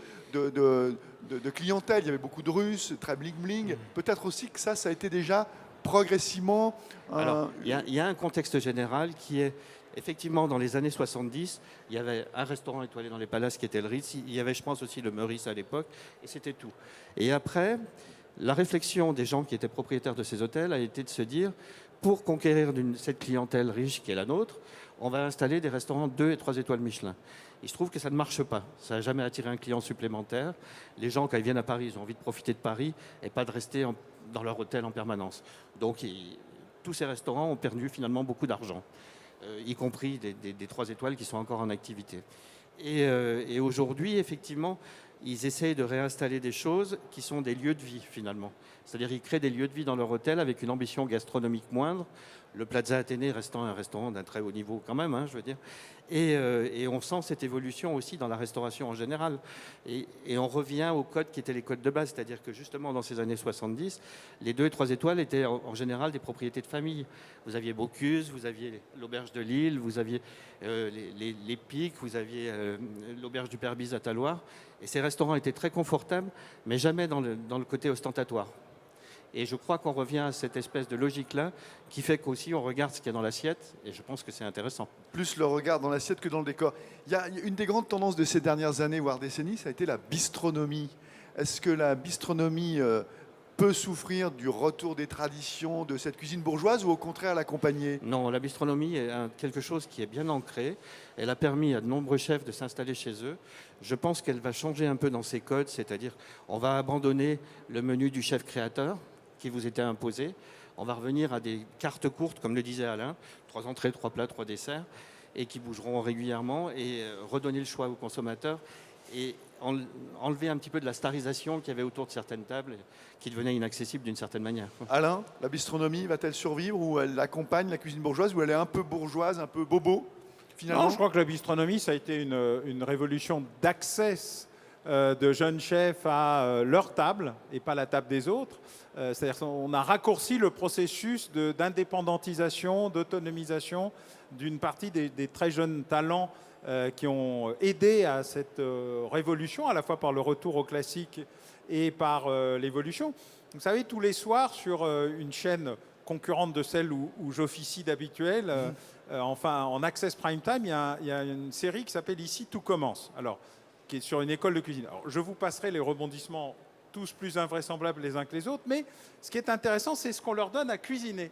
clientèle, il y avait beaucoup de Russes, très bling-bling. Peut-être aussi que ça a été déjà progressivement... Alors, il y a un contexte général qui est... Effectivement, dans les années 70, il y avait un restaurant étoilé dans les palaces qui était le Ritz. Il y avait, je pense, aussi le Meurice à l'époque, et c'était tout. Et après, la réflexion des gens qui étaient propriétaires de ces hôtels a été de se dire, pour conquérir cette clientèle riche qui est la nôtre, on va installer des restaurants 2 et 3 étoiles Michelin. Il se trouve que ça ne marche pas. Ça n'a jamais attiré un client supplémentaire. Les gens, quand ils viennent à Paris, ils ont envie de profiter de Paris et pas de rester dans leur hôtel en permanence. Donc, tous ces restaurants ont perdu finalement beaucoup d'argent. Y compris des 3 étoiles qui sont encore en activité. Et aujourd'hui, effectivement, ils essayent de réinstaller des choses qui sont des lieux de vie finalement. C'est-à-dire qu'ils créent des lieux de vie dans leur hôtel avec une ambition gastronomique moindre. Le Plaza Athénée restant un restaurant d'un très haut niveau quand même, je veux dire. Et on sent cette évolution aussi dans la restauration en général. Et on revient aux codes qui étaient les codes de base, c'est-à-dire que justement dans ces années 70, les 2 et 3 étoiles étaient en général des propriétés de famille. Vous aviez Bocuse, vous aviez l'auberge de Lille, vous aviez les Pics, vous aviez l'auberge du Père Bise à Talloires. Et ces restaurants étaient très confortables, mais jamais dans le côté ostentatoire. Et je crois qu'on revient à cette espèce de logique-là qui fait qu'aussi on regarde ce qu'il y a dans l'assiette et je pense que c'est intéressant. Plus le regard dans l'assiette que dans le décor. Il y a une des grandes tendances de ces dernières années, voire décennies, ça a été la bistronomie. Est-ce que la bistronomie peut souffrir du retour des traditions de cette cuisine bourgeoise ou au contraire l'accompagner? Non, la bistronomie est quelque chose qui est bien ancré. Elle a permis à de nombreux chefs de s'installer chez eux. Je pense qu'elle va changer un peu dans ses codes, c'est-à-dire on va abandonner le menu du chef créateur qui vous était imposé. On va revenir à des cartes courtes, comme le disait Alain, 3 entrées, 3 plats, 3 desserts, et qui bougeront régulièrement, et redonner le choix aux consommateurs, et enlever un petit peu de la starisation qu'il y avait autour de certaines tables, qui devenait inaccessible d'une certaine manière. Alain, la bistronomie va-t-elle survivre ou elle accompagne la cuisine bourgeoise ou elle est un peu bourgeoise, un peu bobo finalement? Non, je crois que la bistronomie, ça a été une révolution d'accès de jeunes chefs à leur table et pas la table des autres. C'est-à-dire qu'on a raccourci le processus d'indépendantisation, d'autonomisation d'une partie des très jeunes talents qui ont aidé à cette révolution, à la fois par le retour au classique et par l'évolution. Vous savez, tous les soirs, sur une chaîne concurrente de celle où j'officie d'habituel, enfin en Access Prime Time, il y a une série qui s'appelle Ici, tout commence. Alors, qui est sur une école de cuisine. Alors, je vous passerai les rebondissements tous plus invraisemblables les uns que les autres, mais ce qui est intéressant, c'est ce qu'on leur donne à cuisiner.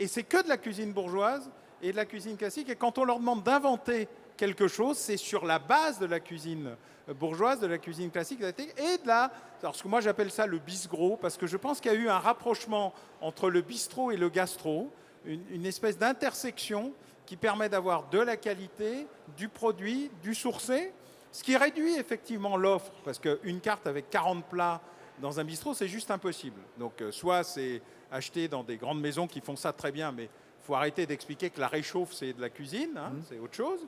Et c'est que de la cuisine bourgeoise et de la cuisine classique. Et quand on leur demande d'inventer quelque chose, c'est sur la base de la cuisine bourgeoise, de la cuisine classique, et de la... Alors, ce que moi j'appelle ça le bisgro, parce que je pense qu'il y a eu un rapprochement entre le bistrot et le gastro, une espèce d'intersection qui permet d'avoir de la qualité, du produit, du sourcé, ce qui réduit effectivement l'offre, parce qu'une carte avec 40 plats dans un bistrot, c'est juste impossible. Donc, soit c'est acheté dans des grandes maisons qui font ça très bien, mais il faut arrêter d'expliquer que la réchauffe, c'est de la cuisine, c'est autre chose.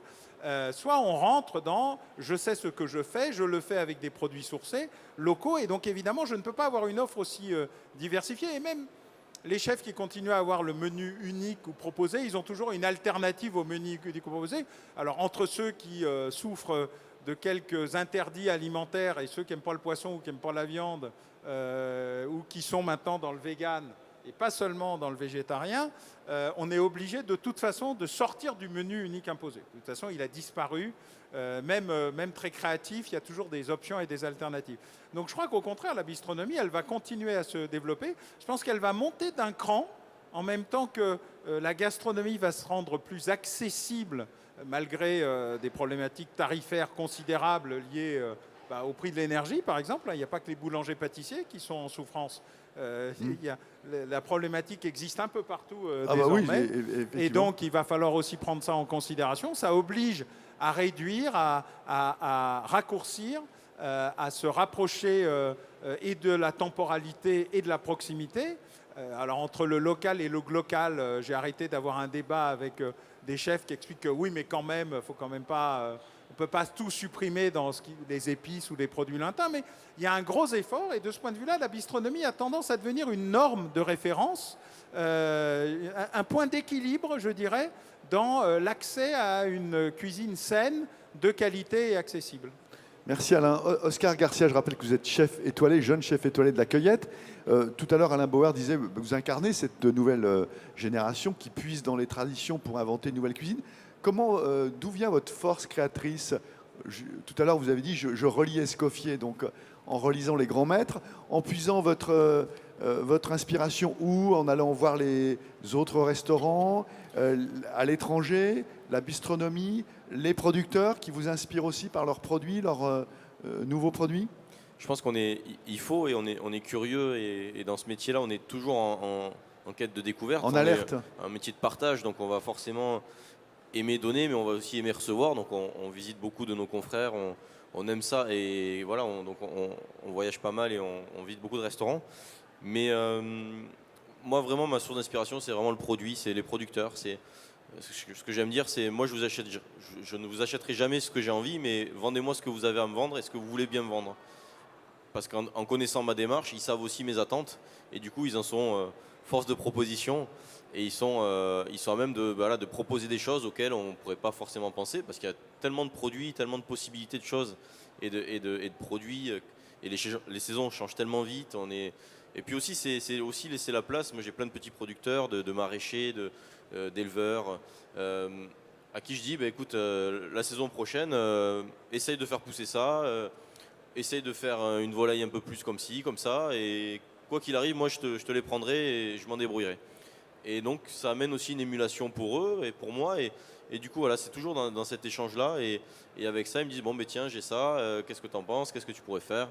Soit on rentre dans « je sais ce que je fais, je le fais avec des produits sourcés, locaux », et donc évidemment, je ne peux pas avoir une offre aussi diversifiée. Et même les chefs qui continuent à avoir le menu unique ou proposé, ils ont toujours une alternative au menu unique ou proposé. Alors, entre ceux qui souffrent de quelques interdits alimentaires et ceux qui n'aiment pas le poisson ou qui n'aiment pas la viande ou qui sont maintenant dans le vegan et pas seulement dans le végétarien, on est obligé de toute façon de sortir du menu unique imposé. De toute façon, il a disparu, même très créatif, il y a toujours des options et des alternatives. Donc je crois qu'au contraire, la bistronomie, elle va continuer à se développer. Je pense qu'elle va monter d'un cran en même temps que la gastronomie va se rendre plus accessible malgré des problématiques tarifaires considérables liées au prix de l'énergie, par exemple. Il n'y a pas que les boulangers-pâtissiers qui sont en souffrance. La problématique existe un peu partout désormais. Oui, et donc, il va falloir aussi prendre ça en considération. Ça oblige à réduire, à raccourcir, à se rapprocher et de la temporalité et de la proximité. Alors, entre le local et le glocal, j'ai arrêté d'avoir un débat avec des chefs qui expliquent que oui, mais quand même, faut quand même pas, on ne peut pas tout supprimer dans les épices ou les produits lointains, mais il y a un gros effort, et de ce point de vue-là, la bistronomie a tendance à devenir une norme de référence, un point d'équilibre, je dirais, dans l'accès à une cuisine saine, de qualité et accessible. Merci Alain. Oscar Garcia, je rappelle que vous êtes chef étoilé, jeune chef étoilé de la Cueillette. Tout à l'heure, Alain Bauer disait que vous incarnez cette nouvelle génération qui puise dans les traditions pour inventer une nouvelle cuisine. D'où vient votre force créatrice? Tout à l'heure, vous avez dit je relis Escoffier, donc en relisant les grands maîtres, en puisant votre inspiration où? En allant voir les autres restaurants, à l'étranger, la bistronomie, les producteurs qui vous inspirent aussi par leurs produits, leurs nouveaux produits? Je pense il faut et on est curieux et dans ce métier-là, on est toujours en quête de découverte. En alerte. Un métier de partage, donc on va forcément aimer donner, mais on va aussi aimer recevoir. Donc on visite beaucoup de nos confrères, on aime ça et voilà, on voyage pas mal et on visite beaucoup de restaurants. Mais moi, vraiment, ma source d'inspiration, c'est vraiment le produit, c'est les producteurs. Ce que j'aime dire, c'est moi, je ne vous achèterai jamais ce que j'ai envie, mais vendez-moi ce que vous avez à me vendre et ce que vous voulez bien me vendre. Parce qu'en connaissant ma démarche, ils savent aussi mes attentes et du coup, ils en sont force de proposition et ils sont à même de proposer des choses auxquelles on ne pourrait pas forcément penser parce qu'il y a tellement de produits, tellement de possibilités de choses et de produits et les saisons changent tellement vite. Et puis aussi, c'est aussi laisser la place. Moi, j'ai plein de petits producteurs, de maraîchers, d'éleveurs, à qui je dis, écoute, la saison prochaine, essaye de faire pousser ça, essaye de faire une volaille un peu plus comme ci, comme ça, et quoi qu'il arrive, moi, je te les prendrai et je m'en débrouillerai. Et donc, ça amène aussi une émulation pour eux et pour moi. Et du coup, voilà, c'est toujours dans cet échange-là. Et avec ça, ils me disent, bon, tiens, j'ai ça, qu'est-ce que tu en penses, qu'est-ce que tu pourrais faire?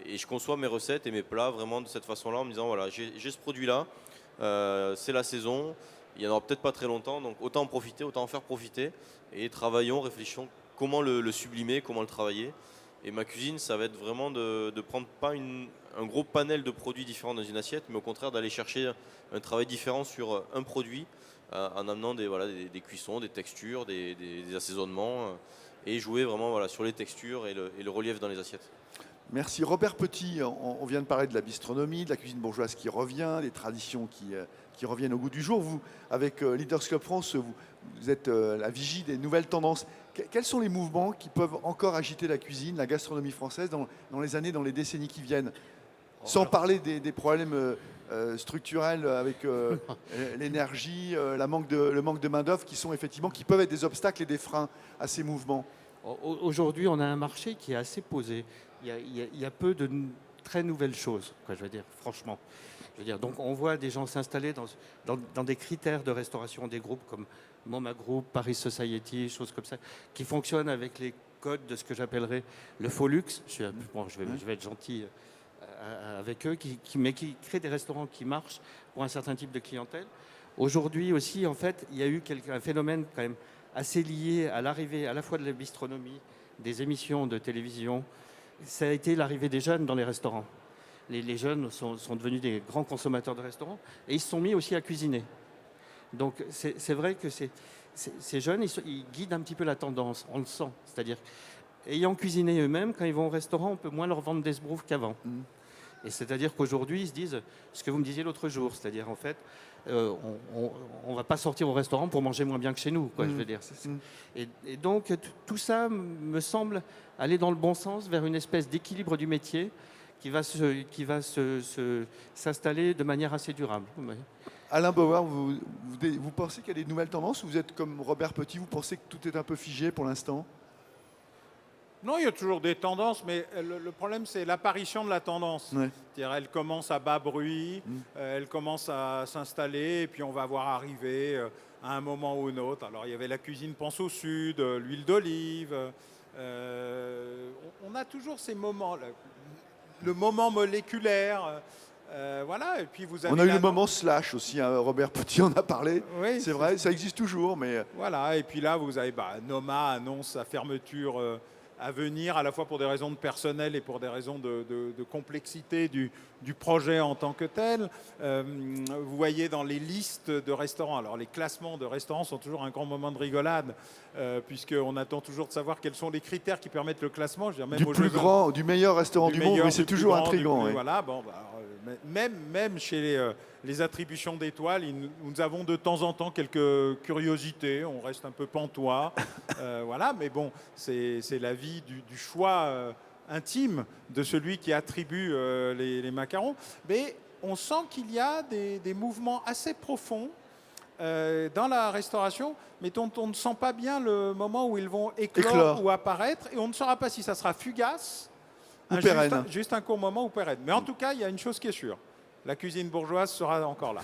Et je conçois mes recettes et mes plats vraiment de cette façon-là en me disant, voilà, j'ai ce produit-là, c'est la saison, il n'y en aura peut-être pas très longtemps, donc autant en profiter, autant en faire profiter. Et travaillons, réfléchissons comment le sublimer, comment le travailler. Et ma cuisine, ça va être vraiment de prendre pas un gros panel de produits différents dans une assiette, mais au contraire d'aller chercher un travail différent sur un produit, en amenant des cuissons, des textures, des assaisonnements, et jouer vraiment sur les textures et le relief dans les assiettes. Merci. Robert Petit, on vient de parler de la bistronomie, de la cuisine bourgeoise qui revient, des traditions qui reviennent au goût du jour. Vous, avec Leaders Club France, vous êtes la vigie des nouvelles tendances. Quels sont les mouvements qui peuvent encore agiter la cuisine, la gastronomie française dans les années, dans les décennies qui viennent? Sans parler des problèmes structurels avec l'énergie, le manque de main-d'œuvre qui peuvent être des obstacles et des freins à ces mouvements. Aujourd'hui, on a un marché qui est assez posé. Il y a peu de très nouvelles choses, je veux dire, franchement. Donc on voit des gens s'installer dans des critères de restauration, des groupes comme Moma Group, Paris Society, choses comme ça, qui fonctionnent avec les codes de ce que j'appellerais le faux luxe. Je vais être gentil avec eux, mais qui créent des restaurants qui marchent pour un certain type de clientèle. Aujourd'hui aussi, en fait, il y a eu un phénomène quand même assez lié à l'arrivée à la fois de la bistronomie, des émissions de télévision. Ça a été l'arrivée des jeunes dans les restaurants. Les jeunes sont devenus des grands consommateurs de restaurants et ils se sont mis aussi à cuisiner. Donc c'est vrai que ces jeunes, ils guident un petit peu la tendance, on le sent. C'est-à-dire, ayant cuisiné eux-mêmes, quand ils vont au restaurant, on peut moins leur vendre des sbroufs qu'avant. Et c'est-à-dire qu'aujourd'hui, ils se disent ce que vous me disiez l'autre jour, c'est-à-dire en fait, on ne va pas sortir au restaurant pour manger moins bien que chez nous, je veux dire. Et donc, tout ça me semble aller dans le bon sens, vers une espèce d'équilibre du métier qui va s'installer de manière assez durable. Alain Bauer, vous pensez qu'il y a des nouvelles tendances ou vous êtes comme Robert Petit, vous pensez que tout est un peu figé pour l'instant? Non, il y a toujours des tendances, mais le problème, c'est l'apparition de la tendance. Ouais. C'est-à-dire, elle commence à bas bruit, elle commence à s'installer, et puis on va voir arriver à un moment ou un autre. Alors, il y avait la cuisine pense au sud, l'huile d'olive. On a toujours ces moments, le moment moléculaire. Voilà, et puis vous avez on a eu le moment slash aussi, hein, Robert Petit en a parlé. Oui, c'est vrai, ça existe toujours, mais voilà, et puis là, vous avez Noma annonce sa fermeture à venir, à la fois pour des raisons de personnel et pour des raisons de complexité du projet en tant que tel. Vous voyez dans les listes de restaurants, alors les classements de restaurants sont toujours un grand moment de rigolade, puisqu'on attend toujours de savoir quels sont les critères qui permettent le classement. Je veux dire, même du meilleur restaurant du monde, mais c'est toujours intriguant. Oui. Voilà, même chez les attributions d'étoiles, nous avons de temps en temps quelques curiosités, on reste un peu pantois, voilà, mais bon, c'est la vie du choix intime de celui qui attribue les macarons. Mais on sent qu'il y a des mouvements assez profonds dans la restauration, mais dont on ne sent pas bien le moment où ils vont éclore ou apparaître, et on ne saura pas si ça sera fugace, juste un court moment ou pérenne. Mais en tout cas, il y a une chose qui est sûre. La cuisine bourgeoise sera encore là.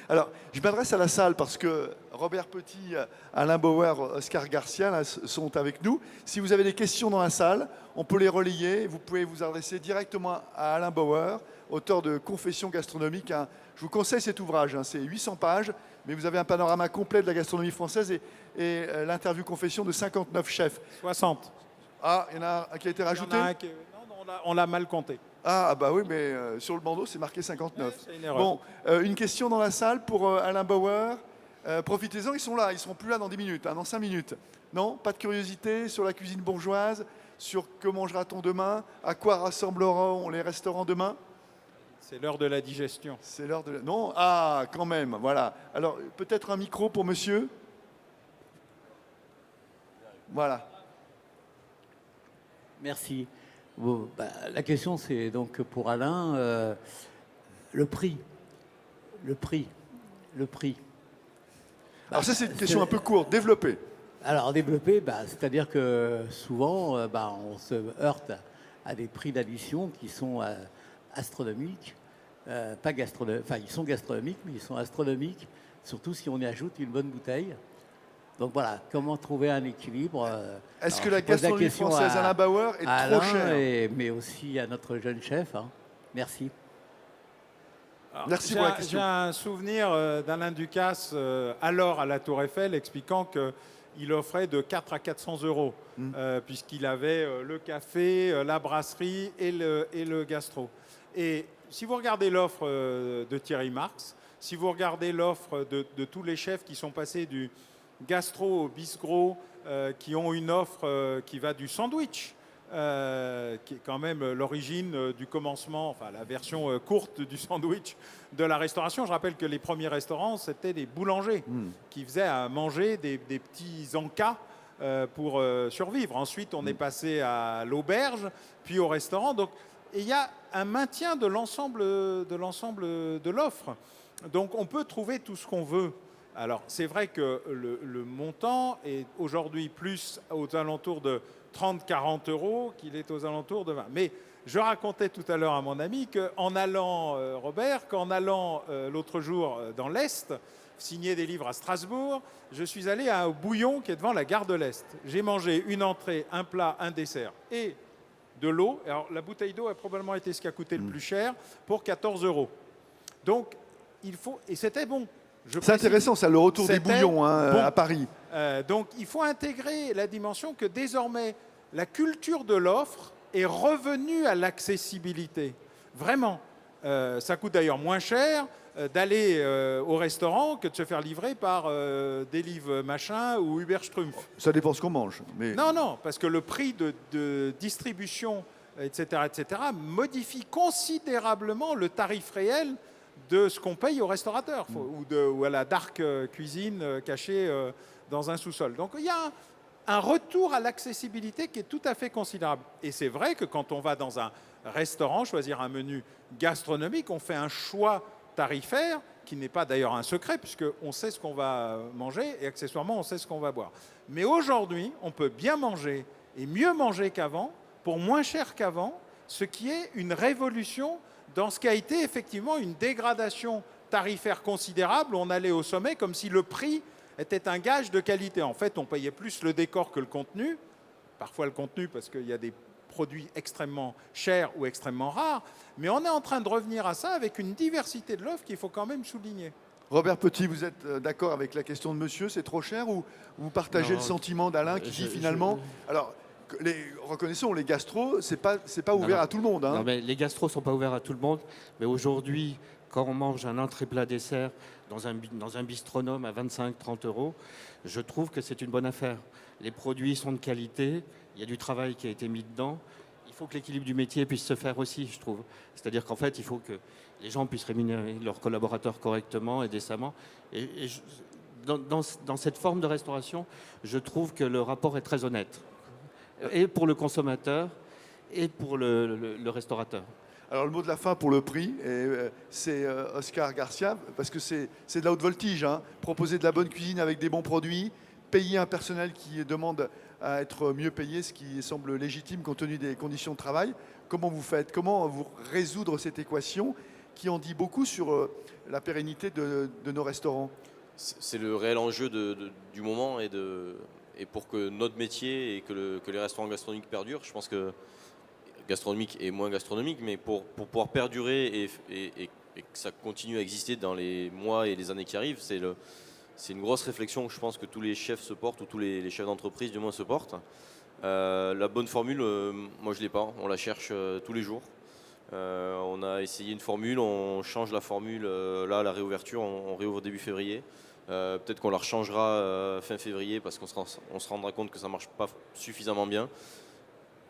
Alors, je m'adresse à la salle parce que Robert Petit, Alain Bauer, Oscar Garcia là, sont avec nous. Si vous avez des questions dans la salle, on peut les relayer. Vous pouvez vous adresser directement à Alain Bauer, auteur de Confessions gastronomiques. Je vous conseille cet ouvrage, c'est 800 pages, mais vous avez un panorama complet de la gastronomie française et l'interview confession de 59 chefs. 60. Ah, il y en a un qui a été Il y en rajouté. a un qui- Non, on l'a mal compté. Ah, bah oui, mais sur le bandeau, c'est marqué 59. Ouais, c'est une erreur. Bon, une question dans la salle pour Alain Bauer. Profitez-en, ils sont là, ils seront plus là dans 10 minutes, dans 5 minutes. Non, pas de curiosité sur la cuisine bourgeoise, sur que mangera-t-on demain, à quoi rassembleront les restaurants demain? C'est l'heure de la digestion. C'est l'heure de la... Non. Ah, quand même, voilà. Alors, peut-être un micro pour monsieur. Voilà. Merci. Bon, bah, la question, c'est donc pour Alain, le prix. Le prix. Le prix. Alors ça, c'est une question un peu courte, développée. Alors, développer, c'est-à-dire que souvent, on se heurte à des prix d'addition qui sont astronomiques. Pas enfin, ils sont gastronomiques, mais ils sont astronomiques, surtout si on y ajoute une bonne bouteille. Donc voilà, comment trouver un équilibre. Est-ce que Alors, la je pose gastronomie question française, Alain Bauer, est à trop Alain, chère? mais aussi à notre jeune chef. Hein. Merci. Alors, Merci pour la question. J'ai un souvenir d'Alain Ducasse, alors à la Tour Eiffel, expliquant qu'il offrait de 4 à 400 euros, puisqu'il avait le café, la brasserie et le gastro. Et si vous regardez l'offre de Thierry Marx, si vous regardez l'offre de tous les chefs qui sont passés du gastro au bistrot, qui ont une offre qui va du sandwich, qui est quand même l'origine du commencement, enfin la version courte du sandwich de la restauration. Je rappelle que les premiers restaurants, c'était des boulangers qui faisaient à manger des petits encas pour survivre. Ensuite, on est passé à l'auberge, puis au restaurant. Donc, il y a un maintien de l'ensemble de l'offre. Donc, on peut trouver tout ce qu'on veut. Alors, c'est vrai que le montant est aujourd'hui plus aux alentours de 30-40 euros qu'il est aux alentours de 20. Mais je racontais tout à l'heure à mon ami qu'en allant, Robert, qu'en allant l'autre jour dans l'Est, signer des livres à Strasbourg, je suis allé à un bouillon qui est devant la gare de l'Est. J'ai mangé une entrée, un plat, un dessert et de l'eau. Alors, la bouteille d'eau a probablement été ce qui a coûté le plus cher pour 14 euros. Donc, il faut... Et c'était bon. C'est intéressant, ça, le retour des C'était bouillons bon. à Paris. Donc, il faut intégrer la dimension que désormais, la culture de l'offre est revenue à l'accessibilité. Vraiment. Ça coûte d'ailleurs moins cher d'aller au restaurant que de se faire livrer par Delive Machin ou Uber Strumpf. Ça dépend ce qu'on mange. Mais... Non, parce que le prix de distribution, etc., modifie considérablement le tarif réel de ce qu'on paye au restaurateur ou à la dark cuisine cachée dans un sous-sol. Donc il y a un retour à l'accessibilité qui est tout à fait considérable. Et c'est vrai que quand on va dans un restaurant, choisir un menu gastronomique, on fait un choix tarifaire qui n'est pas d'ailleurs un secret puisqu'on sait ce qu'on va manger et accessoirement on sait ce qu'on va boire. Mais aujourd'hui, on peut bien manger et mieux manger qu'avant pour moins cher qu'avant, ce qui est une révolution dans ce qui a été effectivement une dégradation tarifaire considérable. On allait au sommet comme si le prix était un gage de qualité. En fait, on payait plus le décor que le contenu. Parfois le contenu parce qu'il y a des produits extrêmement chers ou extrêmement rares. Mais on est en train de revenir à ça avec une diversité de l'offre qu'il faut quand même souligner. Robert Petit, vous êtes d'accord avec la question de monsieur, c'est trop cher ou vous partagez Non, le sentiment d'Alain qui dit finalement... Alors, reconnaissons, les gastros, c'est pas ouvert à tout le monde. Hein. Non, mais les gastros sont pas ouverts à tout le monde. Mais aujourd'hui, quand on mange un entrée plat dessert dans un bistronome à 25-30 euros, je trouve que c'est une bonne affaire. Les produits sont de qualité, il y a du travail qui a été mis dedans. Il faut que l'équilibre du métier puisse se faire aussi, je trouve. C'est-à-dire qu'en fait, il faut que les gens puissent rémunérer leurs collaborateurs correctement et décemment. Dans cette forme de restauration, je trouve que le rapport est très honnête. Et pour le consommateur et pour le restaurateur. Alors le mot de la fin pour le prix, c'est Oscar Garcia, parce que c'est de la haute voltige. Hein. Proposer de la bonne cuisine avec des bons produits, payer un personnel qui demande à être mieux payé, ce qui semble légitime compte tenu des conditions de travail. Comment vous faites? Comment vous résoudre cette équation qui en dit beaucoup sur la pérennité de nos restaurants? C'est le réel enjeu du moment et pour que notre métier et que les restaurants gastronomiques perdurent, je pense que gastronomique et moins gastronomique, mais pour pouvoir perdurer et que ça continue à exister dans les mois et les années qui arrivent, c'est une grosse réflexion que je pense que tous les chefs se portent, ou tous les chefs d'entreprise du moins se portent. La bonne formule, moi je l'ai pas, on la cherche tous les jours. On a essayé une formule, on change la formule là à la réouverture, on réouvre début février. Peut-être qu'on la rechangera fin février parce qu'on se rendra compte que ça ne marche pas suffisamment bien.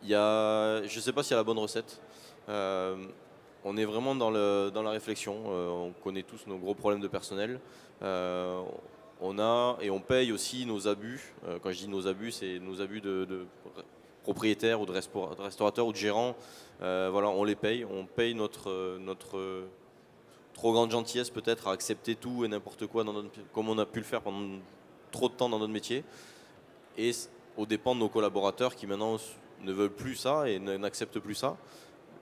Je ne sais pas s'il y a la bonne recette. On est vraiment dans la réflexion. On connaît tous nos gros problèmes de personnel. On a et on paye aussi nos abus. Quand je dis nos abus, c'est nos abus de propriétaires ou de restaurateurs ou de gérants. Voilà, on les paye. On paye notre trop grande gentillesse peut-être à accepter tout et n'importe quoi comme on a pu le faire pendant trop de temps dans notre métier. Et aux dépens de nos collaborateurs qui maintenant ne veulent plus ça et n'acceptent plus ça.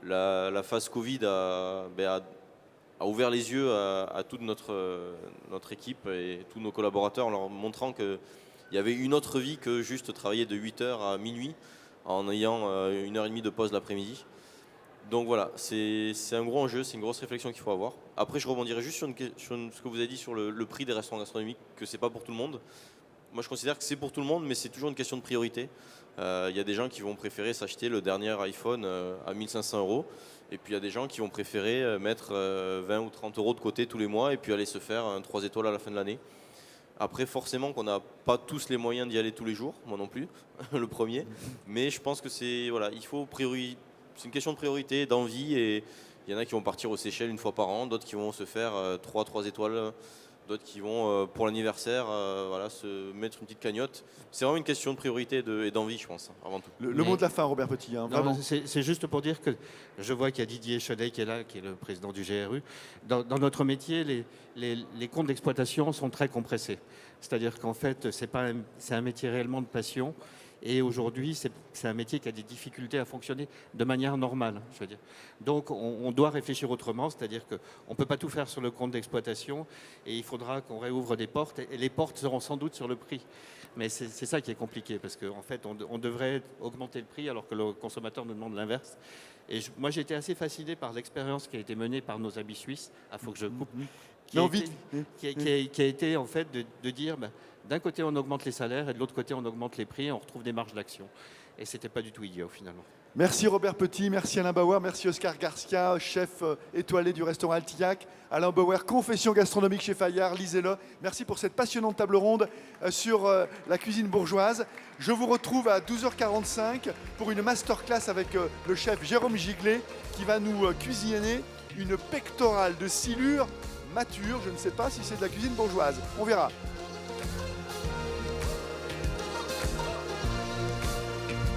La phase Covid a ouvert les yeux à toute notre équipe et tous nos collaborateurs en leur montrant qu'il y avait une autre vie que juste travailler de 8h à minuit en ayant 1h30 de pause l'après-midi. Donc voilà, c'est un gros enjeu, c'est une grosse réflexion qu'il faut avoir. Après, je rebondirai juste sur ce que vous avez dit sur le prix des restaurants gastronomiques, que c'est pas pour tout le monde. Moi, je considère que c'est pour tout le monde, mais c'est toujours une question de priorité. Il y a des gens qui vont préférer s'acheter le dernier iPhone à 1 500 €. Et puis, il y a des gens qui vont préférer mettre 20 ou 30 € de côté tous les mois et puis aller se faire un 3 étoiles à la fin de l'année. Après, forcément qu'on n'a pas tous les moyens d'y aller tous les jours, moi non plus, le premier. Mais je pense que c'est une question de priorité, d'envie. Et il y en a qui vont partir aux Seychelles une fois par an, d'autres qui vont se faire 3 étoiles. D'autres qui vont, pour l'anniversaire, se mettre une petite cagnotte. C'est vraiment une question de priorité et d'envie, je pense, avant tout. Le mot de la fin, Robert Petit. Hein, vraiment. C'est juste pour dire que je vois qu'il y a Didier Chodet qui est là, qui est le président du GRU. Dans notre métier, les comptes d'exploitation sont très compressés. C'est-à-dire qu'en fait, c'est un métier réellement de passion. Et aujourd'hui, c'est un métier qui a des difficultés à fonctionner de manière normale, je veux dire. Donc, on doit réfléchir autrement, c'est-à-dire qu'on ne peut pas tout faire sur le compte d'exploitation et il faudra qu'on réouvre des portes et les portes seront sans doute sur le prix. Mais c'est ça qui est compliqué parce qu'en fait, on devrait augmenter le prix alors que le consommateur nous demande l'inverse. Et moi, j'ai été assez fasciné par l'expérience qui a été menée par nos amis suisses. Il faut que je coupe. Qui a été en fait de dire... d'un côté, on augmente les salaires et de l'autre côté, on augmente les prix et on retrouve des marges d'action. Et ce n'était pas du tout idiot, finalement. Merci Robert Petit, merci Alain Bauer, merci Oscar Garcia, chef étoilé du restaurant Altillac. Alain Bauer, confession gastronomique chez Fayard, lisez-le. Merci pour cette passionnante table ronde sur la cuisine bourgeoise. Je vous retrouve à 12h45 pour une masterclass avec le chef Jérôme Giglet qui va nous cuisiner une pectorale de silure mature. Je ne sais pas si c'est de la cuisine bourgeoise. On verra.